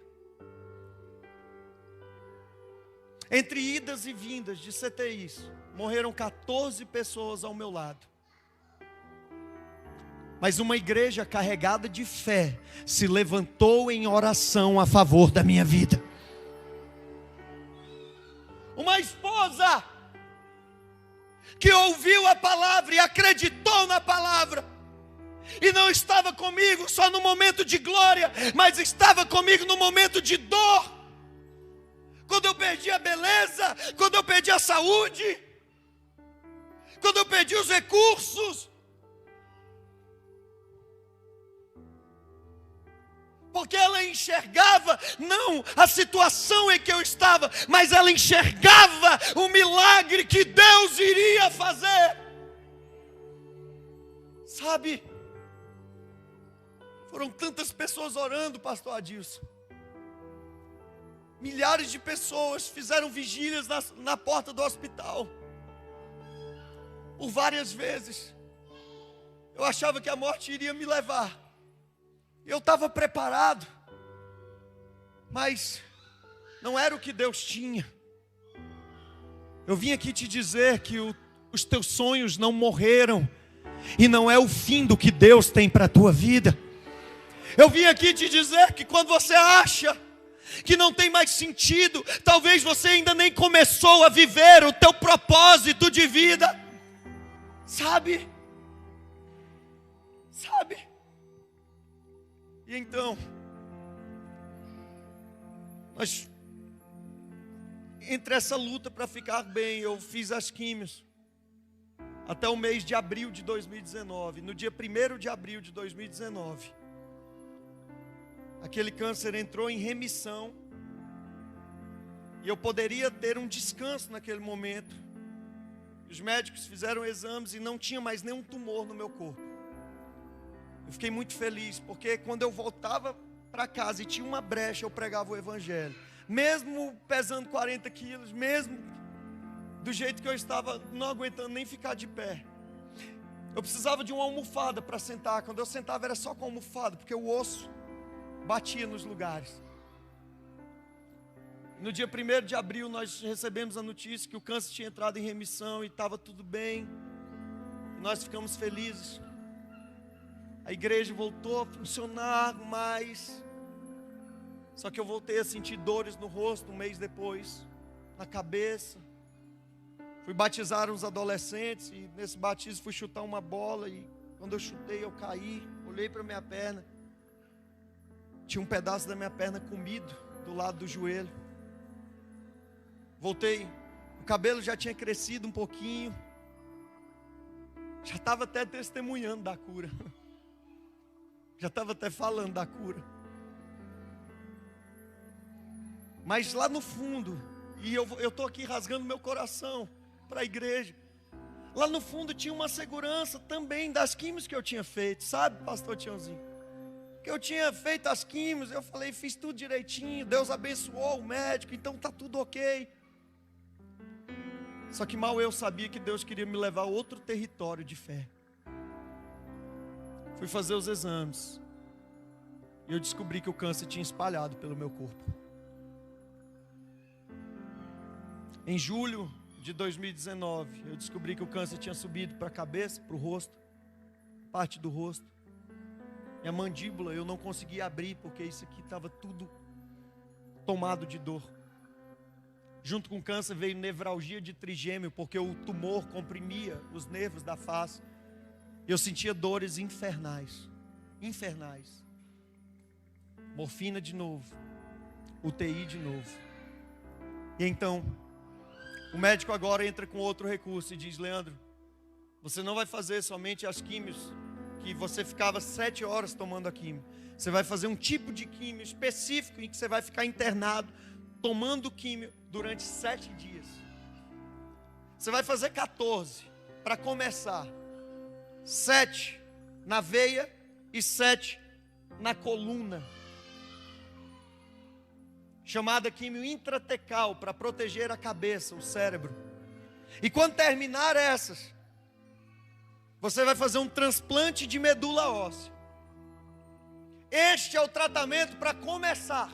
Entre idas e vindas de CTIs, morreram 14 pessoas ao meu lado. Mas uma igreja carregada de fé se levantou em oração a favor da minha vida. Uma esposa que ouviu a palavra e acreditou na palavra, e não estava comigo só no momento de glória, mas estava comigo no momento de dor. Quando eu perdi a beleza, quando eu perdi a saúde, quando eu perdi os recursos. Porque ela enxergava, não a situação em que eu estava, mas ela enxergava o milagre que Deus iria fazer. Sabe, foram tantas pessoas orando, pastor Adilson. Milhares de pessoas fizeram vigílias na porta do hospital. Por várias vezes. Eu achava que a morte iria me levar. Eu estava preparado. Mas não era o que Deus tinha. Eu vim aqui te dizer que os teus sonhos não morreram. E não é o fim do que Deus tem para a tua vida. Eu vim aqui te dizer que quando você acha que não tem mais sentido, talvez você ainda nem começou a viver o teu propósito de vida. Sabe? E então, entre essa luta para ficar bem, eu fiz as químios até o mês de abril de 2019. No dia 1º de abril de 2019, aquele câncer entrou em remissão. E eu poderia ter um descanso naquele momento. Os médicos fizeram exames e não tinha mais nenhum tumor no meu corpo. Eu fiquei muito feliz, porque quando eu voltava para casa e tinha uma brecha, eu pregava o evangelho. Mesmo pesando 40 quilos, mesmo do jeito que eu estava, não aguentando nem ficar de pé. Eu precisava de uma almofada para sentar. Quando eu sentava era só com almofada, porque o osso batia nos lugares. No dia 1º de abril nós recebemos a notícia que o câncer tinha entrado em remissão e estava tudo bem. E nós ficamos felizes. A igreja voltou a funcionar mais. Só que eu voltei a sentir dores no rosto um mês depois, na cabeça. Fui batizar uns adolescentes e nesse batismo fui chutar uma bola e quando eu chutei eu caí, olhei para minha perna. Tinha um pedaço da minha perna comido do lado do joelho. Voltei, o cabelo já tinha crescido um pouquinho. Já estava até testemunhando da cura. Já estava até falando da cura. Mas lá no fundo, e eu estou aqui rasgando meu coração para a igreja. Lá no fundo tinha uma segurança também das químios que eu tinha feito, sabe, pastor Tiãozinho? Que eu tinha feito as químios, eu falei, fiz tudo direitinho, Deus abençoou o médico, então está tudo ok. Só que mal eu sabia que Deus queria me levar a outro território de fé. Fui fazer os exames e eu descobri que o câncer tinha espalhado pelo meu corpo. Em julho de 2019, eu descobri que o câncer tinha subido para a cabeça, para o rosto, parte do rosto. Minha mandíbula eu não conseguia abrir, porque isso aqui estava tudo tomado de dor. Junto com o câncer veio nevralgia de trigêmeo, porque o tumor comprimia os nervos da face. Eu sentia dores infernais. Morfina de novo, UTI de novo. E então, o médico agora entra com outro recurso e diz, Leandro, você não vai fazer somente as químios que você ficava 7 horas tomando a químio. Você vai fazer um tipo de químio específico em que você vai ficar internado, tomando químio durante 7 dias. Você vai fazer 14 para começar. 7 na veia e 7 na coluna. Chamada químio intratecal, para proteger a cabeça, o cérebro. E quando terminar essas, você vai fazer um transplante de medula óssea. Este é o tratamento para começar.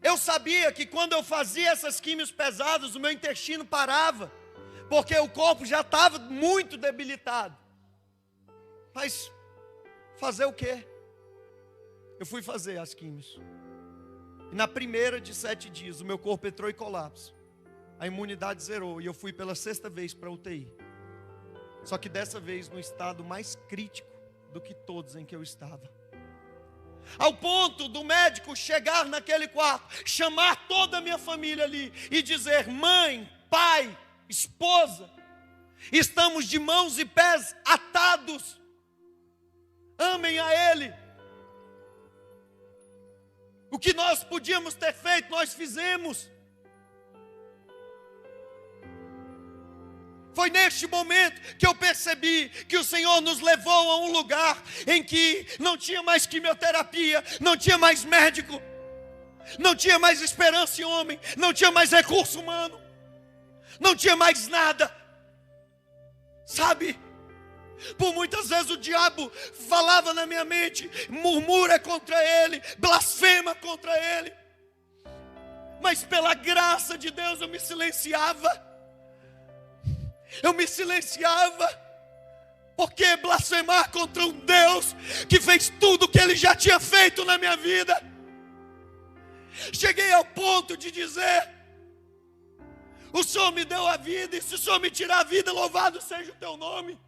Eu sabia que quando eu fazia essas químios pesadas, o meu intestino parava, porque o corpo já estava muito debilitado. Mas fazer o quê? Eu fui fazer as químios. E na primeira de 7 dias, o meu corpo entrou em colapso. A imunidade zerou e eu fui pela 6ª vez para a UTI. Só que dessa vez no estado mais crítico do que todos em que eu estava. Ao ponto do médico chegar naquele quarto, chamar toda a minha família ali e dizer, mãe, pai, esposa, estamos de mãos e pés atados. Amem a Ele. O que nós podíamos ter feito, nós fizemos. Foi neste momento que eu percebi que o Senhor nos levou a um lugar em que não tinha mais quimioterapia, não tinha mais médico, não tinha mais esperança em homem, não tinha mais recurso humano, não tinha mais nada. Sabe, Por muitas vezes o diabo falava na minha mente, murmura contra ele, blasfema contra ele. Mas pela graça de Deus eu me silenciava. Porque blasfemar contra um Deus que fez tudo o que Ele já tinha feito na minha vida. Cheguei ao ponto de dizer: o Senhor me deu a vida, e se o Senhor me tirar a vida, louvado seja o teu nome.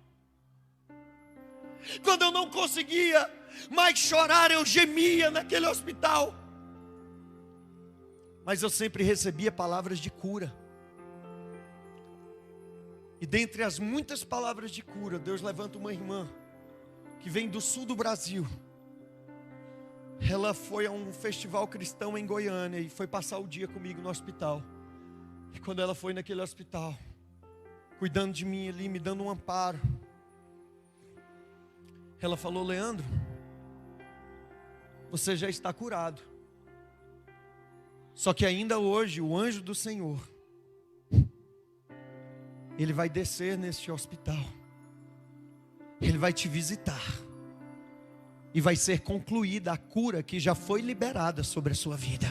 Quando eu não conseguia mais chorar, eu gemia naquele hospital. Mas eu sempre recebia palavras de cura. E dentre as muitas palavras de cura, Deus levanta uma irmã que vem do sul do Brasil. Ela foi a um festival cristão em Goiânia e foi passar o dia comigo no hospital. E quando ela foi naquele hospital, cuidando de mim ali, me dando um amparo, ela falou: Leandro, você já está curado. Só que ainda hoje o anjo do Senhor, ele vai descer neste hospital. Ele vai te visitar. E vai ser concluída a cura que já foi liberada sobre a sua vida.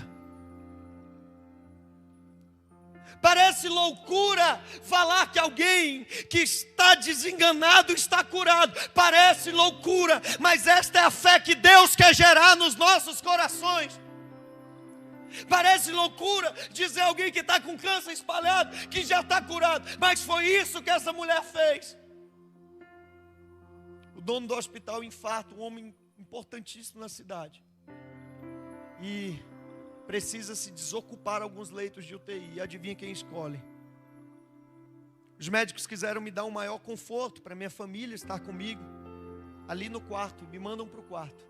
Parece loucura falar que alguém que está desenganado está curado. Parece loucura, mas esta é a fé que Deus quer gerar nos nossos corações. Parece loucura dizer alguém que está com câncer espalhado que já está curado, mas foi isso que essa mulher fez. O dono do hospital, infarto, um homem importantíssimo na cidade, e precisa se desocupar alguns leitos de UTI. E adivinha quem escolhe? Os médicos quiseram me dar um maior conforto para minha família estar comigo ali no quarto, me mandam para o quarto.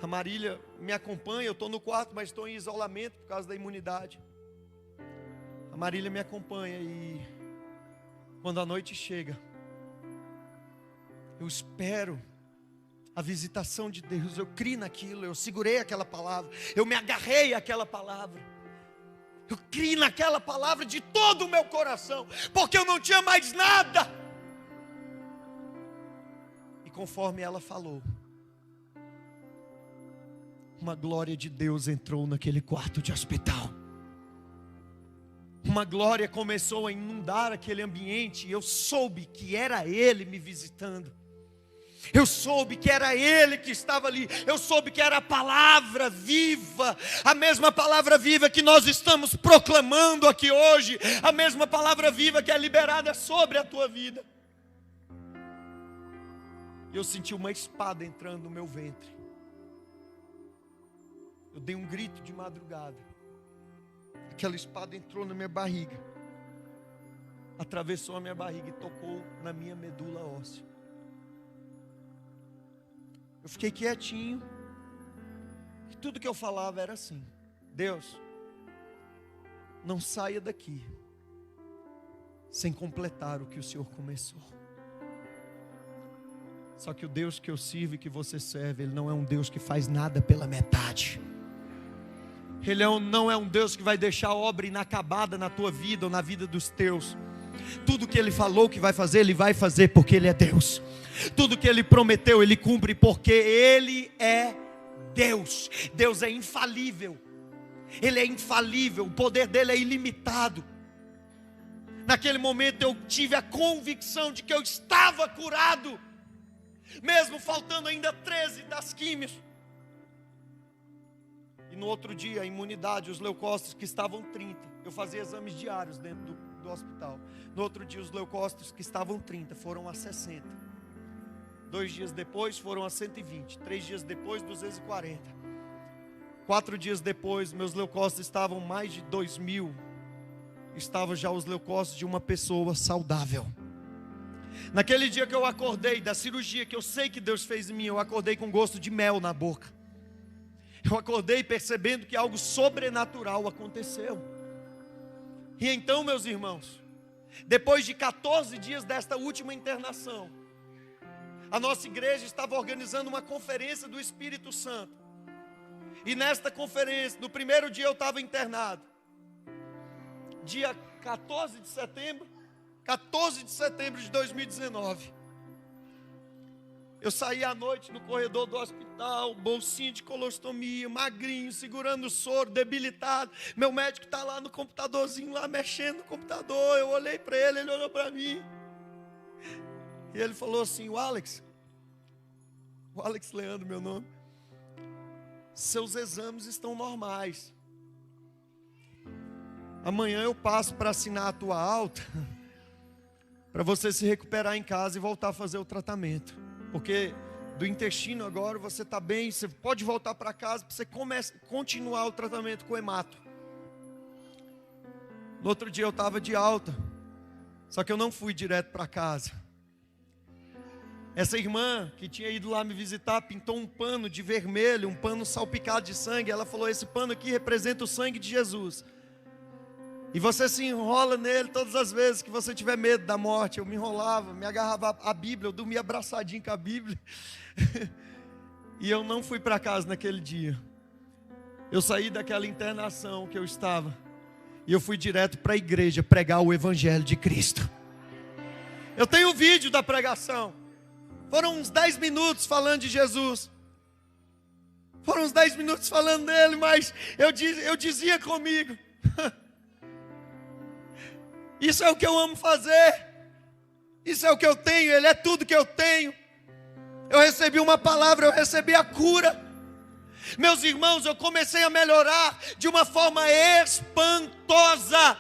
A Marília me acompanha, eu estou no quarto, mas estou em isolamento por causa da imunidade. A Marília me acompanha e quando a noite chega, eu espero a visitação de Deus. Eu criei naquilo, eu segurei aquela palavra, eu me agarrei àquela palavra. Eu criei naquela palavra de todo o meu coração, porque eu não tinha mais nada. E conforme ela falou, uma glória de Deus entrou naquele quarto de hospital. Uma glória começou a inundar aquele ambiente. E eu soube que era Ele me visitando. Eu soube que era Ele que estava ali. Eu soube que era a palavra viva. A mesma palavra viva que nós estamos proclamando aqui hoje. A mesma palavra viva que é liberada sobre a tua vida. E eu senti uma espada entrando no meu ventre. Eu dei um grito de madrugada. Aquela espada entrou na minha barriga, atravessou a minha barriga e tocou na minha medula óssea. Eu fiquei quietinho. E tudo que eu falava era assim: Deus, não saia daqui sem completar o que o Senhor começou. Só que o Deus que eu sirvo e que você serve, Ele não é um Deus que faz nada pela metade. Ele não é um Deus que vai deixar a obra inacabada na tua vida ou na vida dos teus. Tudo que Ele falou que vai fazer, Ele vai fazer porque Ele é Deus. Tudo que Ele prometeu, Ele cumpre porque Ele é Deus. Deus é infalível. Ele é infalível, o poder dele é ilimitado. Naquele momento eu tive a convicção de que eu estava curado, mesmo faltando ainda 13 das químios. E no outro dia, a imunidade, os leucócitos que estavam 30. Eu fazia exames diários dentro do hospital. No outro dia, os leucócitos que estavam 30 foram a 60. 2 dias depois, foram a 120. 3 dias depois, 240. 4 dias depois, meus leucócitos estavam mais de 2.000. Estavam já os leucócitos de uma pessoa saudável. Naquele dia que eu acordei da cirurgia, que eu sei que Deus fez em mim, eu acordei com gosto de mel na boca. Eu acordei percebendo que algo sobrenatural aconteceu. E então, meus irmãos, depois de 14 dias desta última internação, a nossa igreja estava organizando uma conferência do Espírito Santo. E nesta conferência, no primeiro dia eu estava internado. Dia 14 de setembro, 14 de setembro de 2019. Eu saí à noite no corredor do hospital, bolsinha de colostomia, magrinho, segurando o soro, debilitado. Meu médico está lá no computadorzinho, lá mexendo no computador. Eu olhei para ele, ele olhou para mim. E ele falou assim: o Alex Leandro, meu nome, seus exames estão normais. Amanhã eu passo para assinar a tua alta, para você se recuperar em casa e voltar a fazer o tratamento. Porque do intestino agora você está bem, você pode voltar para casa para você continuar o tratamento com hemato. No outro dia eu estava de alta, só que eu não fui direto para casa. Essa irmã que tinha ido lá me visitar pintou um pano de vermelho, um pano salpicado de sangue. Ela falou: esse pano aqui representa o sangue de Jesus. E você se enrola nele todas as vezes que você tiver medo da morte. Eu me enrolava, me agarrava a Bíblia, eu dormia abraçadinho com a Bíblia. E eu não fui para casa naquele dia. Eu saí daquela internação que eu estava e eu fui direto para a igreja pregar o Evangelho de Cristo. Eu tenho o vídeo da pregação. Foram uns 10 minutos falando de Jesus. Foram uns 10 minutos falando dele, mas eu dizia comigo: isso é o que eu amo fazer. Isso é o que eu tenho, Ele é tudo que eu tenho. Eu recebi uma palavra, eu recebi a cura. Meus irmãos, eu comecei a melhorar de uma forma espantosa.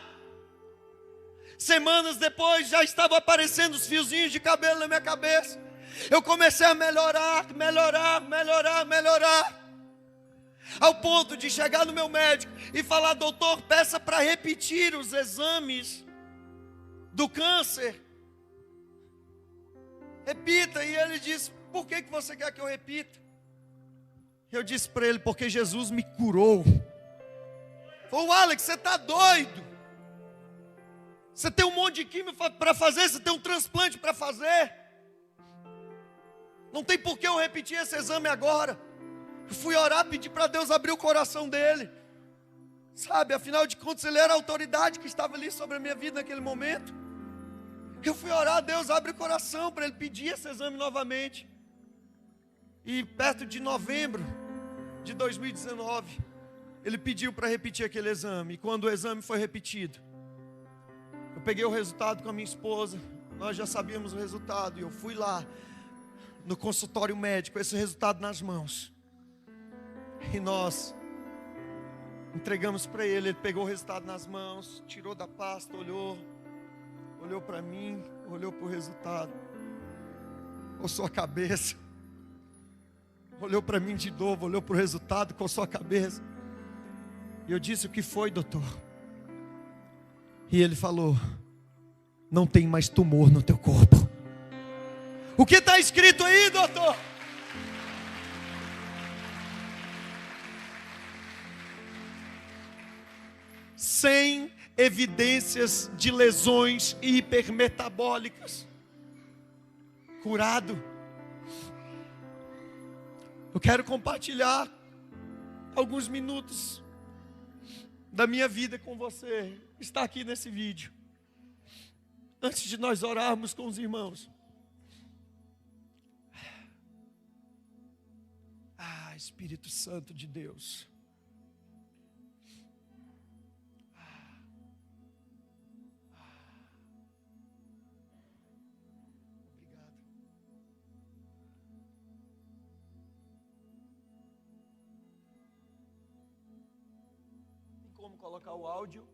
Semanas depois já estavam aparecendo os fiozinhos de cabelo na minha cabeça. Eu comecei a melhorar. Ao ponto de chegar no meu médico e falar: doutor, peça para repetir os exames do câncer. Repita. E ele disse: por que você quer que eu repita? Eu disse para ele: porque Jesus me curou. Falou: Alex, você está doido? Você tem um monte de químio para fazer, você tem um transplante para fazer. Não tem por que eu repetir esse exame agora. Eu fui orar, pedir para Deus abrir o coração dele. Sabe, afinal de contas ele era a autoridade que estava ali sobre a minha vida naquele momento. Eu fui orar: Deus, abre o coração para ele pedir esse exame novamente. E perto de novembro de 2019, ele pediu para repetir aquele exame. E quando o exame foi repetido, eu peguei o resultado com a minha esposa. Nós já sabíamos o resultado. E eu fui lá no consultório médico, esse resultado nas mãos. E nós entregamos para ele. Ele pegou o resultado nas mãos, tirou da pasta, olhou para mim, olhou para o resultado, coçou a cabeça, olhou para mim de novo, olhou para o resultado, coçou a cabeça. E eu disse: o que foi, doutor? E ele falou: não tem mais tumor no teu corpo. O que está escrito aí, doutor? Sem evidências de lesões hipermetabólicas. Curado. Eu quero compartilhar alguns minutos da minha vida com você. Está aqui nesse vídeo. Antes de nós orarmos com os irmãos. Espírito Santo de Deus. Obrigado. Tem como colocar o áudio?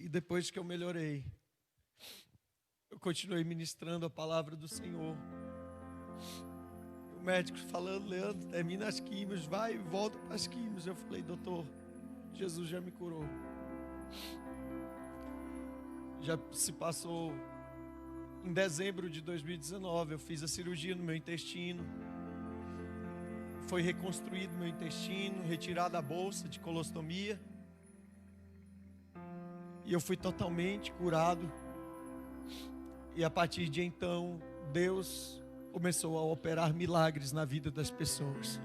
E depois que eu melhorei, eu continuei ministrando a palavra do Senhor. O médico falando: Leandro, termina as químios, vai e volta para as químios. Eu falei: doutor, Jesus já me curou. Já se passou. Em dezembro de 2019, eu fiz a cirurgia no meu intestino. Foi reconstruído meu intestino, retirada a bolsa de colostomia. E eu fui totalmente curado. E a partir de então, Deus começou a operar milagres na vida das pessoas.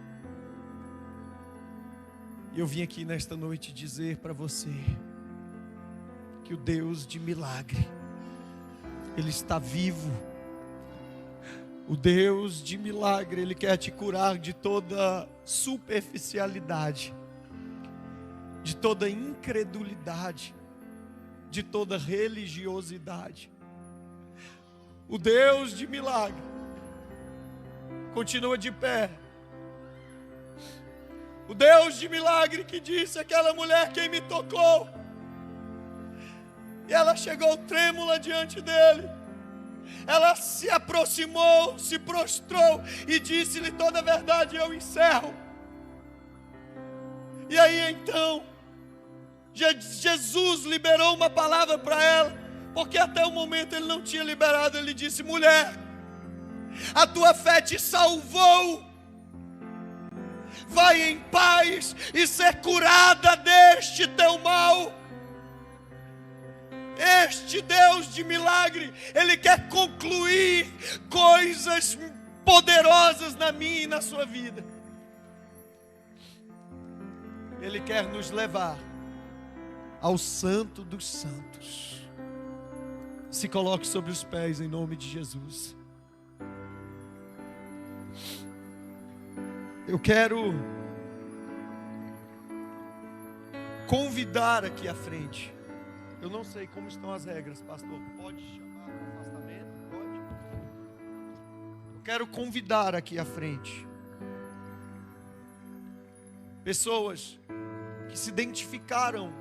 E eu vim aqui nesta noite dizer para você que o Deus de milagre, Ele está vivo. O Deus de milagre, Ele quer te curar de toda superficialidade, de toda incredulidade, de toda religiosidade. O Deus de milagre continua de pé. O Deus de milagre que disse àquela mulher: quem me tocou? E ela chegou trêmula diante dele. Ela se aproximou, se prostrou e disse-lhe toda a verdade. Eu encerro. E aí então Jesus liberou uma palavra para ela, porque até o momento ele não tinha liberado. Ele disse: mulher, a tua fé te salvou. Vai em paz e ser curada deste teu mal. Este Deus de milagre, Ele quer concluir coisas poderosas na minha e na sua vida. Ele quer nos levar ao Santo dos Santos. Se coloque sobre os pés em nome de Jesus. Eu quero convidar aqui à frente. Eu não sei como estão as regras, pastor. Pode chamar para afastamento? Pode. Eu quero convidar aqui à frente pessoas que se identificaram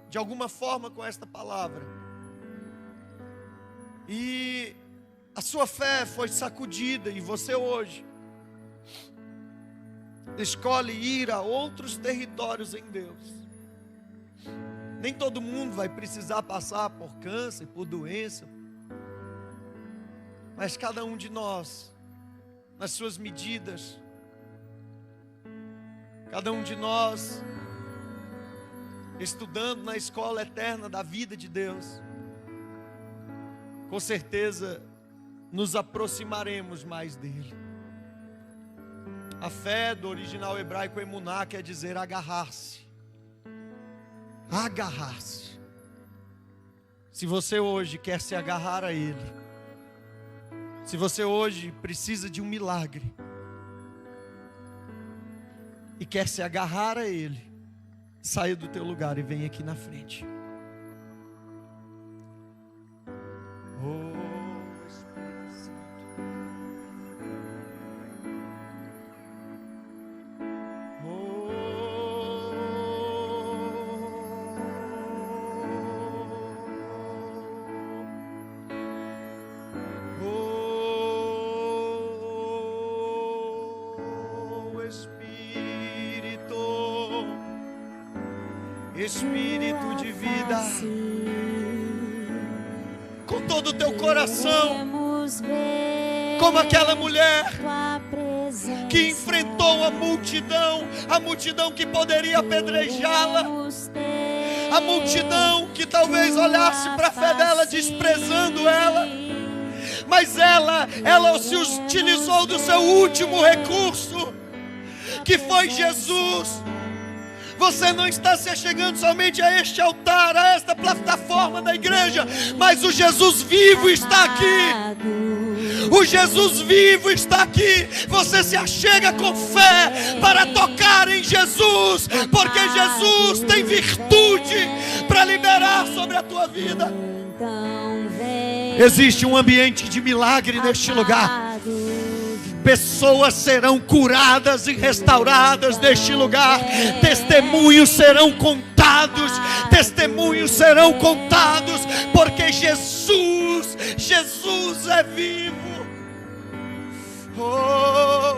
de alguma forma com esta palavra. E a sua fé foi sacudida e você hoje escolhe ir a outros territórios em Deus. Nem todo mundo vai precisar passar por câncer, por doença. Mas cada um de nós, nas suas medidas, cada um de nós, estudando na escola eterna da vida de Deus, com certeza nos aproximaremos mais dele. A fé do original hebraico emuná quer dizer agarrar-se. Agarrar-se. Se você hoje quer se agarrar a Ele, se você hoje precisa de um milagre e quer se agarrar a Ele, saia do teu lugar e venha aqui na frente. Oh Espírito Santo. Espírito de vida, com todo o teu coração, como aquela mulher que enfrentou a multidão que poderia apedrejá-la, a multidão que talvez olhasse para a fé dela desprezando ela, mas ela se utilizou do seu último recurso, que foi Jesus. Você não está se achegando somente a este altar, a esta plataforma da igreja, mas o Jesus vivo está aqui. O Jesus vivo está aqui. Você se achega com fé para tocar em Jesus, porque Jesus tem virtude para liberar sobre a tua vida. Existe um ambiente de milagre neste lugar. Pessoas serão curadas e restauradas neste lugar. Testemunhos serão contados testemunhos serão contados, porque Jesus é vivo. Oh,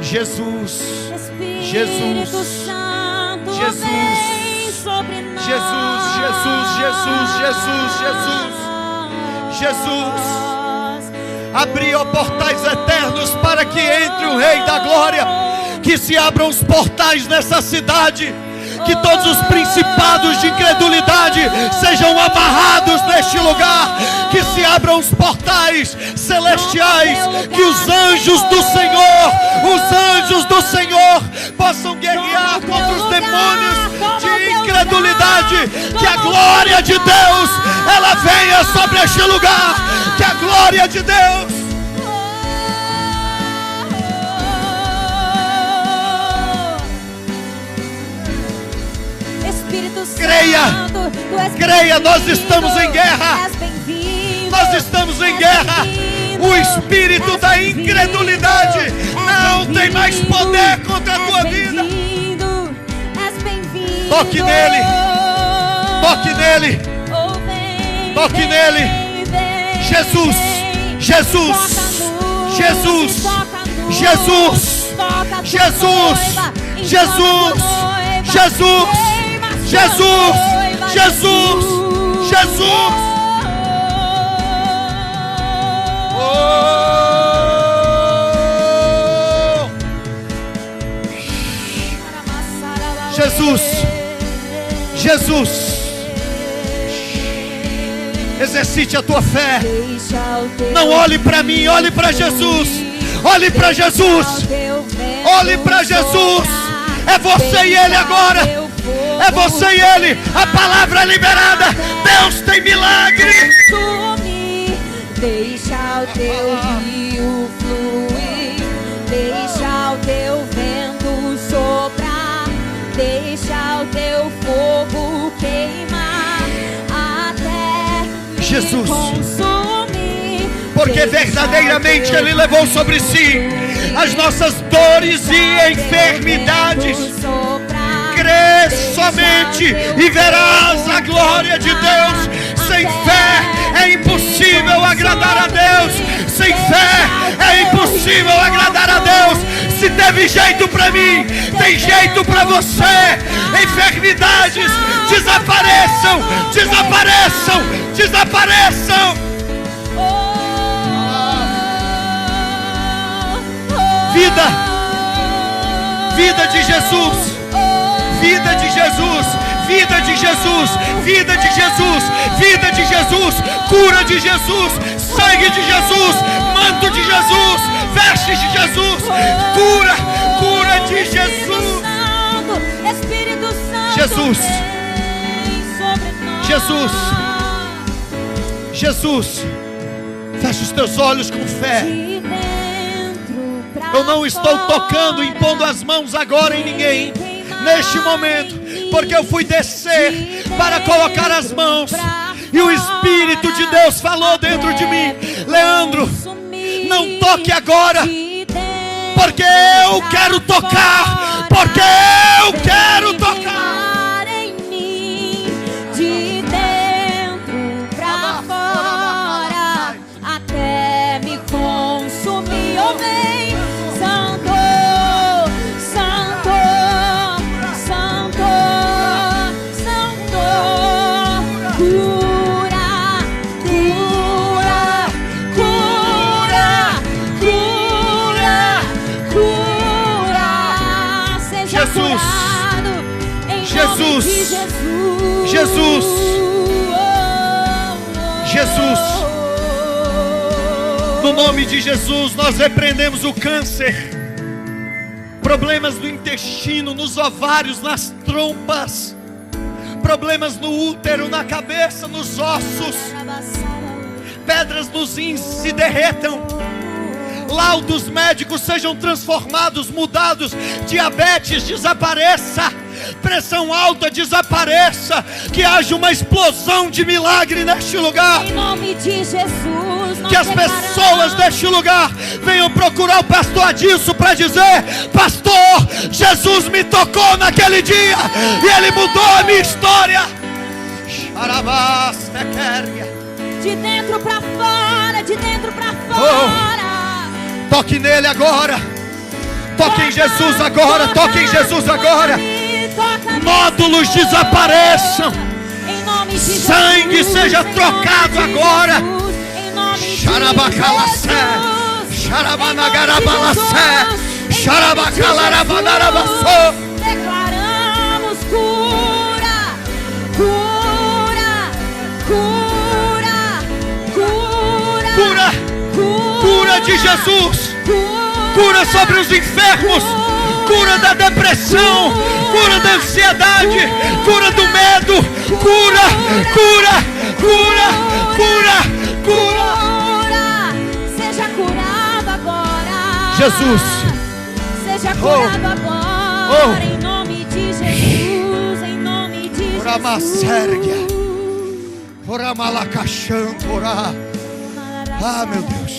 Jesus,
Espírito Santo, vem sobre nós.
Jesus, abri portais eternos para que entre o Rei da Glória, que se abram os portais nessa cidade, que todos os principados de incredulidade sejam amarrados neste lugar, que se abram os portais celestiais, que os anjos do Senhor possam guerrear contra os demônios de incredulidade, que a glória de Deus ela venha sobre este lugar, que a glória de Deus. Creia, nós estamos em guerra. Nós estamos em guerra. O espírito da incredulidade não tem mais poder contra a tua vida. Toque nele. Toque nele. Toque nele. Jesus. Jesus, exercite a tua fé. Não olhe para mim, olhe para Jesus. Olhe para Jesus. Olhe para Jesus. É você e Ele agora. É você e Ele. A palavra é liberada. Deus tem milagre.
Deixa o teu rio fluir. Deixa o teu vento soprar. Deixa o teu fogo queimar até
Jesus.
consumir.
Porque verdadeiramente Ele levou sobre si as nossas dores e enfermidades. Crê somente e verás a glória de Deus. Sem fé é impossível agradar a Deus. Sem fé é impossível agradar a Deus. Se teve jeito para mim, tem jeito para você. Enfermidades desapareçam, desapareçam, desapareçam. Vida de Jesus. Vida de Jesus, vida de Jesus, vida de Jesus, vida de Jesus, cura de Jesus, sangue de Jesus, manto de Jesus, vestes de Jesus, cura de Jesus.
Espírito Santo,
Jesus,
vem sobre nós.
Jesus, fecha os teus olhos com fé.
De dentro pra
Eu não estou
fora,
tocando, impondo as mãos agora em ninguém. Neste momento, porque eu fui descer para colocar as mãos e o Espírito de Deus falou dentro de mim: Leandro, não toque agora, porque eu quero tocar, porque eu quero tocar
em mim, de dentro pra fora, até me consumir. Oh, vem, Santo.
Jesus, no nome de Jesus, nós repreendemos o câncer, problemas no intestino, nos ovários, nas trompas, problemas no útero, na cabeça, nos ossos, pedras nos rins se derretam, laudos médicos sejam transformados, mudados, diabetes desapareça, pressão alta desapareça, que haja uma explosão de milagre neste lugar.
Em nome de Jesus,
Que as pessoas deste lugar venham procurar o pastor Adilson para dizer: pastor, Jesus me tocou naquele dia e ele mudou a minha história.
De dentro para fora, de dentro para fora.
Toque nele agora. Toque em Jesus agora. Toque em Jesus agora. Nódulos desapareçam. Sangue seja trocado agora. Xarabacalassé, xarabanagarabalacé, xarabacalarabandarabassô.
Declaramos cura, cura, cura, cura,
Cura de Jesus. Cura sobre os enfermos. Cura da depressão. Cura da ansiedade. Cura do medo. Cura, cura, cura, cura, cura.
Seja curado agora.
Jesus.
Seja curado agora. Em nome de Jesus. Em nome de Jesus.
Ah, meu Deus.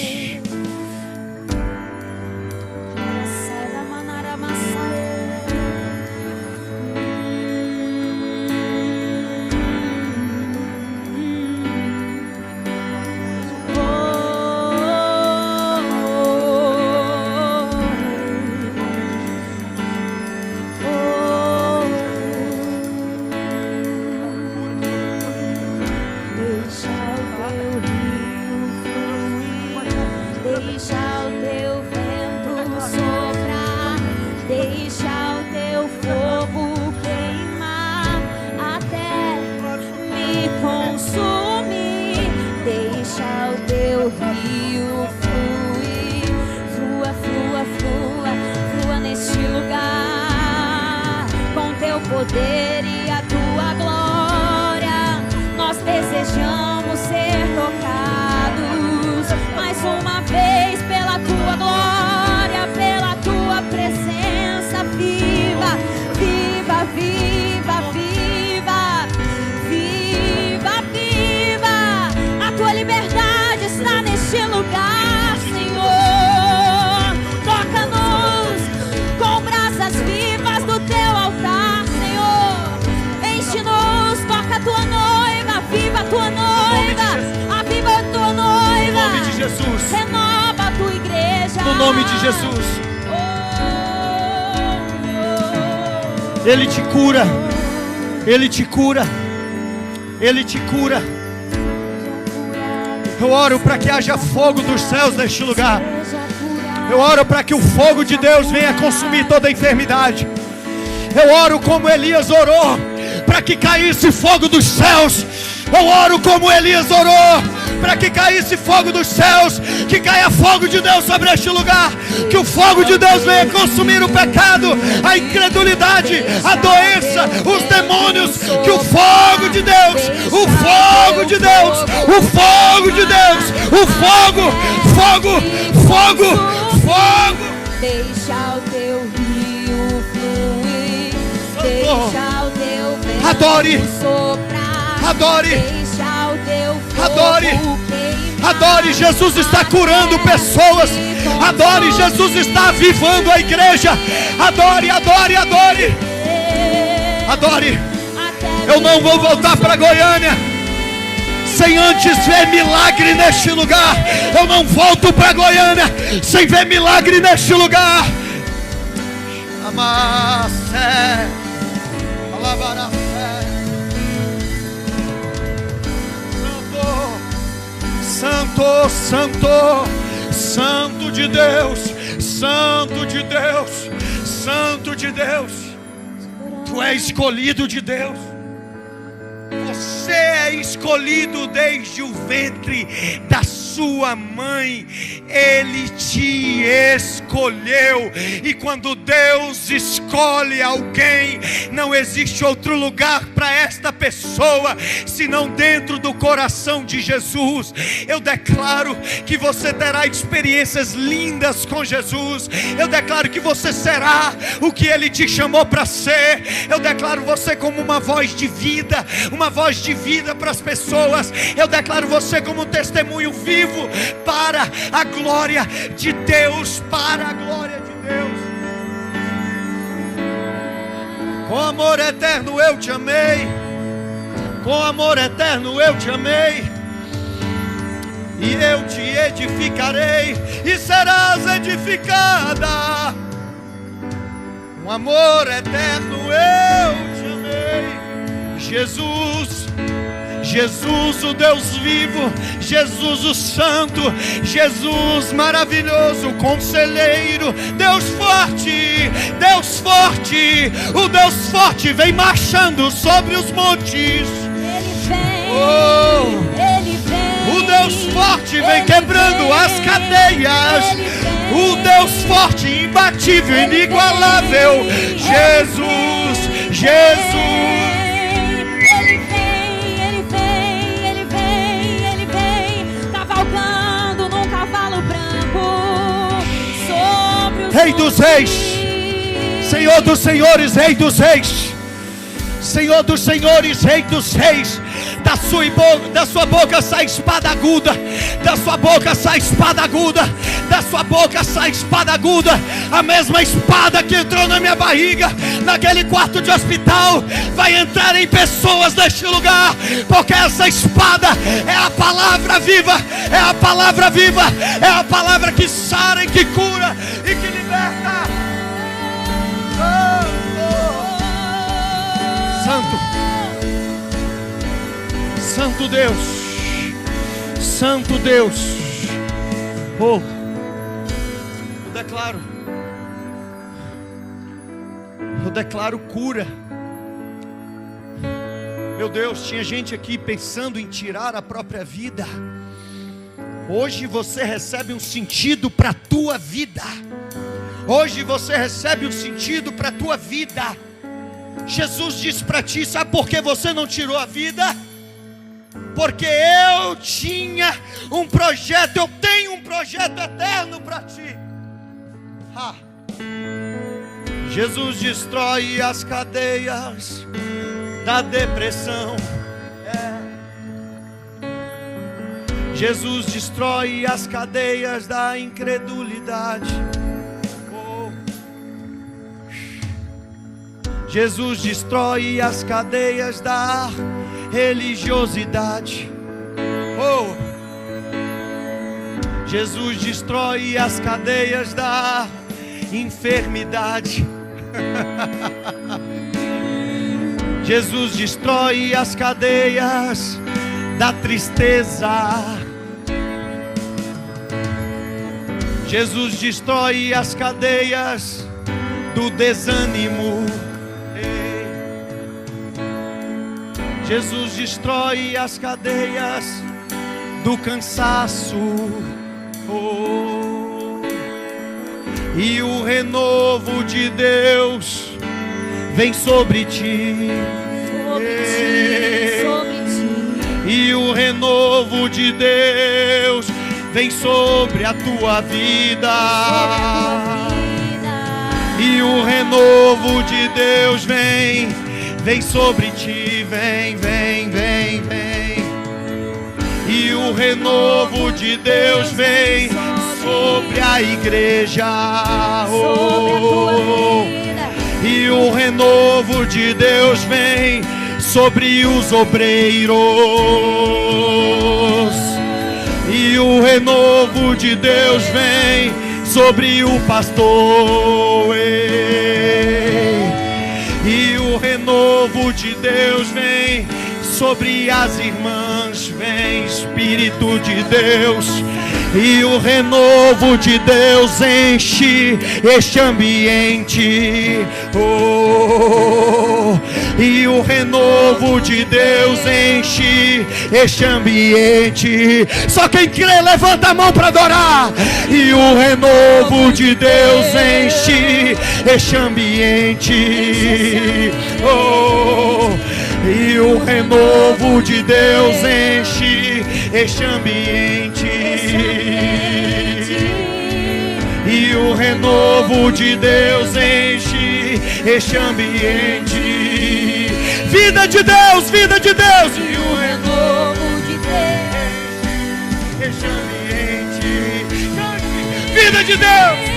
Poder e a tua glória, nós desejamos ser tocados mais uma vez pela tua glória, pela tua presença viva, viva, viva, viva, viva, viva. A tua liberdade está neste lugar, Senhor. Toca-nos com brasas vivas do teu altar. Toca a tua noiva, viva a tua noiva, aviva a tua noiva.
No nome de Jesus.
Renova a tua igreja.
No nome de Jesus. Ele te cura. Ele te cura. Ele te cura. Eu oro para que haja fogo dos céus neste lugar. Eu oro para que o fogo de Deus venha consumir toda a enfermidade. Eu oro como Elias orou, para que caísse fogo dos céus. Eu oro como Elias orou, para que caísse fogo dos céus. Que caia fogo de Deus sobre este lugar. Que o fogo de Deus venha consumir o pecado, a incredulidade, a doença, os demônios. Que o fogo de Deus, o fogo de Deus, o fogo de Deus, o fogo, fogo, fogo, fogo.
Deixa o teu rio fluir. Deixa o teu vento
adore,
soprar.
adore,
deixa o teu fogo
adore,
queimar.
adore. Jesus está curando pessoas. Adore, Jesus está avivando a igreja. Adore, adore, adore, adore. Eu não vou voltar para Goiânia sem antes ver milagre neste lugar. Eu não volto para Goiânia sem ver milagre neste lugar. Amassé. Santo, santo, santo de Deus, santo de Deus, santo de Deus. Tu és escolhido de Deus. Você é escolhido desde o ventre da sua mãe. Ele te escolheu. E quando Deus escolhe alguém, não existe outro lugar para esta pessoa senão dentro do coração de Jesus. Eu declaro que você terá experiências lindas com Jesus. Eu declaro que você será o que Ele te chamou para ser. Eu declaro você como uma voz de vida, uma voz de vida para as pessoas. Eu declaro você como um testemunho vivo para a glória de Deus, para a glória de Deus. Com amor eterno eu te amei, com amor eterno eu te amei, e eu te edificarei, e serás edificada. Com amor eterno eu te amei. Jesus, Jesus o Deus vivo, Jesus o Santo, Jesus maravilhoso, Conselheiro, Deus forte, Deus forte, o Deus forte vem marchando sobre os montes.
Ele vem,
Oh,
Ele vem,
o Deus forte vem
Ele
quebrando
vem,
as cadeias.
Ele vem,
O Deus forte, imbatível,
Ele
inigualável,
vem,
Jesus, Jesus.
Ele vem, Ele vem, Ele vem, cavalgando num cavalo branco sobre os
Rei dos reis, Senhor dos senhores, Rei dos reis, Senhor dos senhores, Rei dos reis. Da sua boca sai espada aguda, da sua boca sai espada aguda, da sua boca sai espada aguda. A mesma espada que entrou na minha barriga, naquele quarto de hospital, vai entrar em pessoas neste lugar, porque essa espada é a palavra viva, é a palavra viva, é a palavra que sara e que cura e que liberta. Santo, Santo Deus, Santo Deus. Oh, eu declaro cura. Meu Deus, tinha gente aqui pensando em tirar a própria vida. Hoje você recebe um sentido para a tua vida. Hoje você recebe um sentido para a tua vida. Jesus disse para ti: sabe por que você não tirou a vida? Porque eu tinha um projeto, eu tenho um projeto eterno para ti. Jesus destrói as cadeias da depressão. Jesus destrói as cadeias da incredulidade. Jesus destrói as cadeias da religiosidade. Jesus destrói as cadeias da enfermidade. Jesus destrói as cadeias da tristeza. Jesus destrói as cadeias do desânimo. Jesus destrói as cadeias do cansaço. E o renovo de Deus vem sobre ti.
sobre ti.
E o renovo de Deus vem sobre a tua vida. E o renovo de Deus vem sobre ti, vem. E o renovo de Deus vem sobre a igreja. E o renovo de Deus vem sobre os obreiros. E o renovo de Deus vem sobre o pastor. E o renovo de Deus vem sobre as irmãs, vem Espírito de Deus. E o renovo de Deus enche este ambiente. E o renovo de Deus enche este ambiente. Só quem crê levanta a mão para adorar. E o renovo de Deus enche este ambiente. E o renovo de Deus enche este ambiente. E o renovo de Deus enche este ambiente. Vida de Deus, vida de Deus.
E o renovo de Deus.
Este ambiente. Vida de Deus.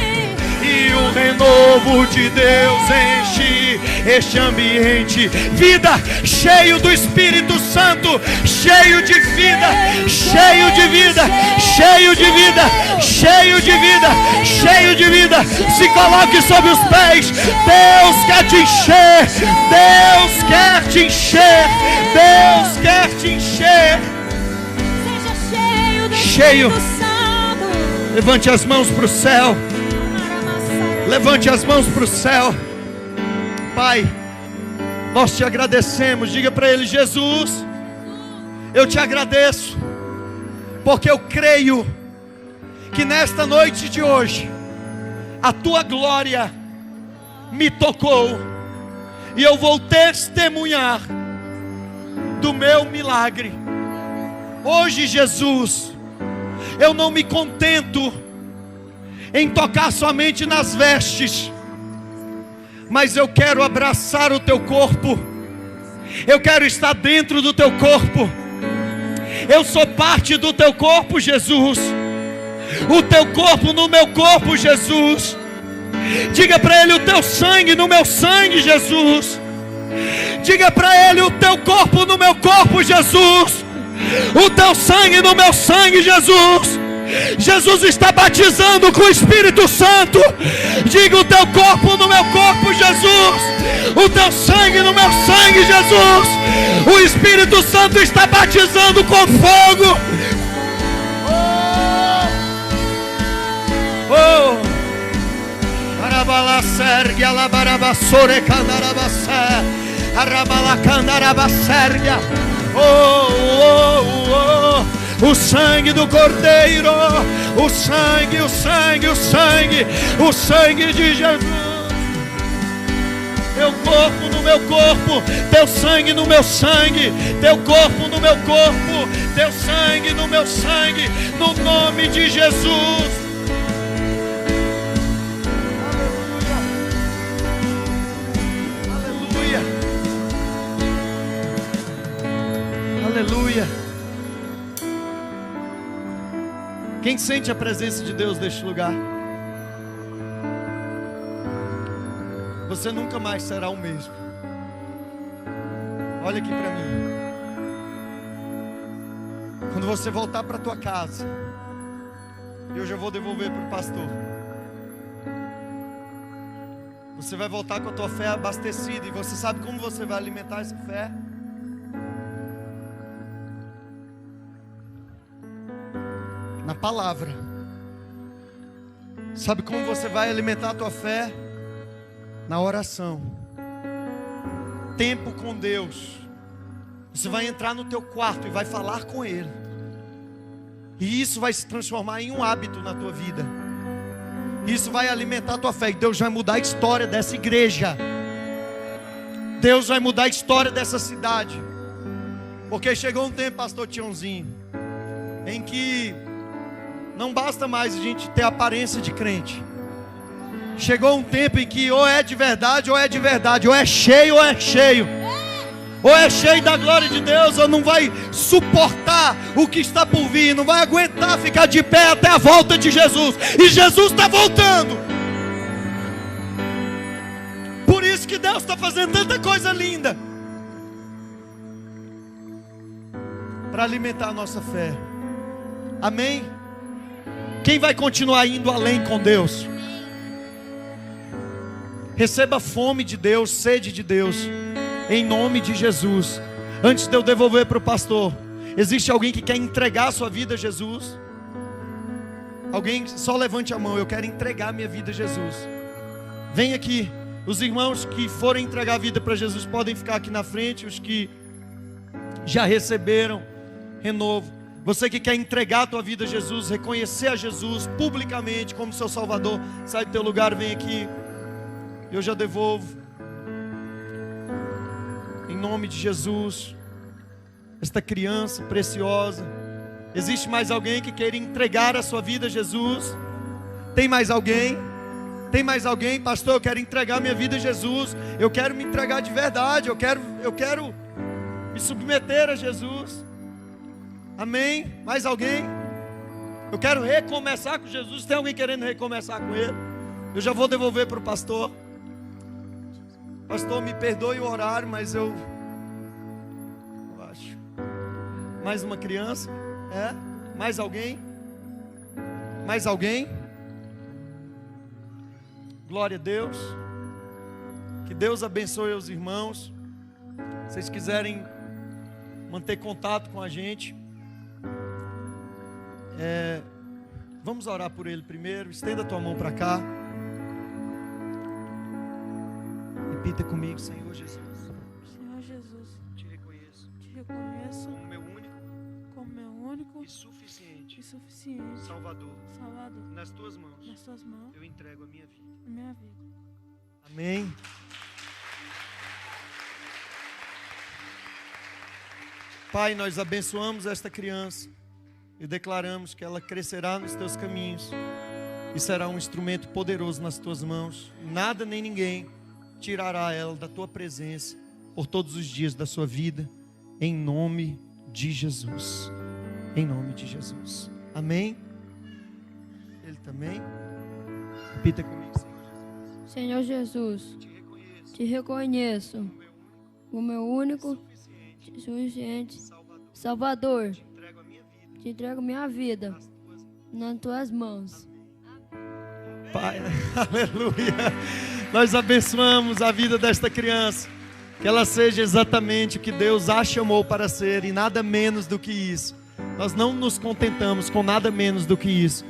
E o renovo de Deus enche este ambiente. Vida, cheio do Espírito Santo, cheio de vida, cheio de vida, cheio de vida, cheio de vida, cheio de vida. Se coloque sobre os pés. Deus quer te encher. Deus quer te encher. Deus quer te encher.
Seja cheio do
Cheio.
Espírito Santo.
Levante as mãos para o céu. Levante as mãos para o céu. Pai, nós te agradecemos. Diga para Ele: Jesus, eu te agradeço, porque eu creio que nesta noite de hoje a tua glória me tocou, e eu vou testemunhar do meu milagre. Hoje, Jesus, eu não me contento em tocar somente nas vestes, mas eu quero abraçar o teu corpo. Eu quero estar dentro do teu corpo. Eu sou parte do teu corpo, Jesus. O teu corpo no meu corpo, Jesus. Diga para Ele: o teu sangue no meu sangue, Jesus. Diga para Ele: o teu corpo no meu corpo, Jesus. O teu sangue no meu sangue, Jesus. Jesus está batizando com o Espírito Santo. Diga: o teu corpo no meu corpo, Jesus. O teu sangue no meu sangue, Jesus. O Espírito Santo está batizando com fogo. Arabala sergia la barabassore candarabassa. Arabala candarabassergia. O sangue do Cordeiro, o sangue, o sangue, o sangue, o sangue de Jesus. Teu corpo no meu corpo, teu sangue no meu sangue, teu corpo no meu corpo, teu sangue no meu sangue, no nome de Jesus. Aleluia. Aleluia. Quem sente a presença de Deus neste lugar? Você nunca mais será o mesmo. Olha aqui para mim. Quando você voltar para tua casa, eu já vou devolver para o pastor. Você vai voltar com a tua fé abastecida. E você sabe como você vai alimentar essa fé? Na palavra. Sabe como você vai alimentar a tua fé? Na oração. Tempo com Deus. Você vai entrar no teu quarto e vai falar com Ele. E isso vai se transformar em um hábito na tua vida. Isso vai alimentar a tua fé. E Deus vai mudar a história dessa igreja. Deus vai mudar a história dessa cidade. Porque chegou um tempo, pastor Tiãozinho, em que não basta mais a gente ter aparência de crente. Chegou um tempo em que ou é de verdade ou é de verdade. Ou é cheio ou é cheio. Ou é cheio da glória de Deus, ou não vai suportar o que está por vir. Não vai aguentar ficar de pé até a volta de Jesus. E Jesus está voltando. Por isso que Deus está fazendo tanta coisa linda, para alimentar a nossa fé. Amém? Quem vai continuar indo além com Deus? Receba fome de Deus, sede de Deus, em nome de Jesus. Antes de eu devolver para o pastor, existe alguém que quer entregar a sua vida a Jesus? Alguém? Só levante a mão. Eu quero entregar minha vida a Jesus. Vem aqui. Os irmãos que forem entregar a vida para Jesus podem ficar aqui na frente. Os que já receberam renovo. Você que quer entregar a tua vida a Jesus, reconhecer a Jesus publicamente como seu Salvador, sai do teu lugar, vem aqui. Eu já devolvo. Em nome de Jesus. Esta criança preciosa. Existe mais alguém que queira entregar a sua vida a Jesus? Tem mais alguém? Tem mais alguém? Pastor, eu quero entregar minha vida a Jesus. Eu quero me entregar de verdade. Eu quero me submeter a Jesus. Amém? Mais alguém? Eu quero recomeçar com Jesus. Tem alguém querendo recomeçar com Ele? Eu já vou devolver para o pastor. Pastor, me perdoe o horário, mas eu acho. Mais uma criança? É? Mais alguém? Mais alguém? Glória a Deus. Que Deus abençoe os irmãos. Se vocês quiserem manter contato com a gente, vamos orar por ele primeiro. Estenda a tua mão para cá. Repita comigo: Senhor Jesus.
Senhor Jesus,
Te reconheço
como meu único
e suficiente
Salvador,
nas tuas mãos.
nas tuas mãos,
Eu entrego a minha vida.
a minha vida.
Amém. Pai, nós abençoamos esta criança e declaramos que ela crescerá nos teus caminhos e será um instrumento poderoso nas tuas mãos. Nada nem ninguém tirará ela da tua presença por todos os dias da sua vida, em nome de Jesus. Em nome de Jesus. Amém. Ele também. Repita comigo:
Senhor Jesus, te reconheço como meu único, suficiente Salvador. Te entrego minha vida nas tuas mãos.
Pai, aleluia. Nós abençoamos a vida desta criança, que ela seja exatamente o que Deus a chamou para ser e nada menos do que isso. Nós não nos contentamos com nada menos do que isso.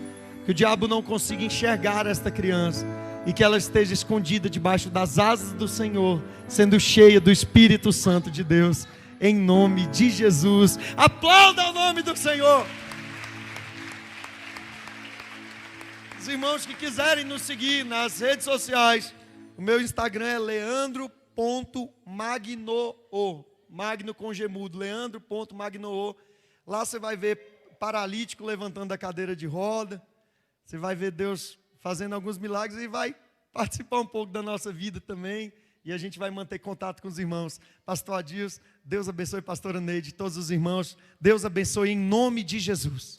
Que o diabo não consiga enxergar esta criança e que ela esteja escondida debaixo das asas do Senhor, sendo cheia do Espírito Santo de Deus, em nome de Jesus. Aplauda o nome do Senhor. Os irmãos que quiserem nos seguir nas redes sociais, o meu Instagram é leandro.magnoo, Magno com gemudo, leandro.magnoo. Lá você vai ver paralítico levantando a cadeira de roda, você vai ver Deus fazendo alguns milagres e vai participar um pouco da nossa vida também, e a gente vai manter contato com os irmãos. Pastor Adilson, Deus abençoe pastora Neide, todos os irmãos, Deus abençoe em nome de Jesus.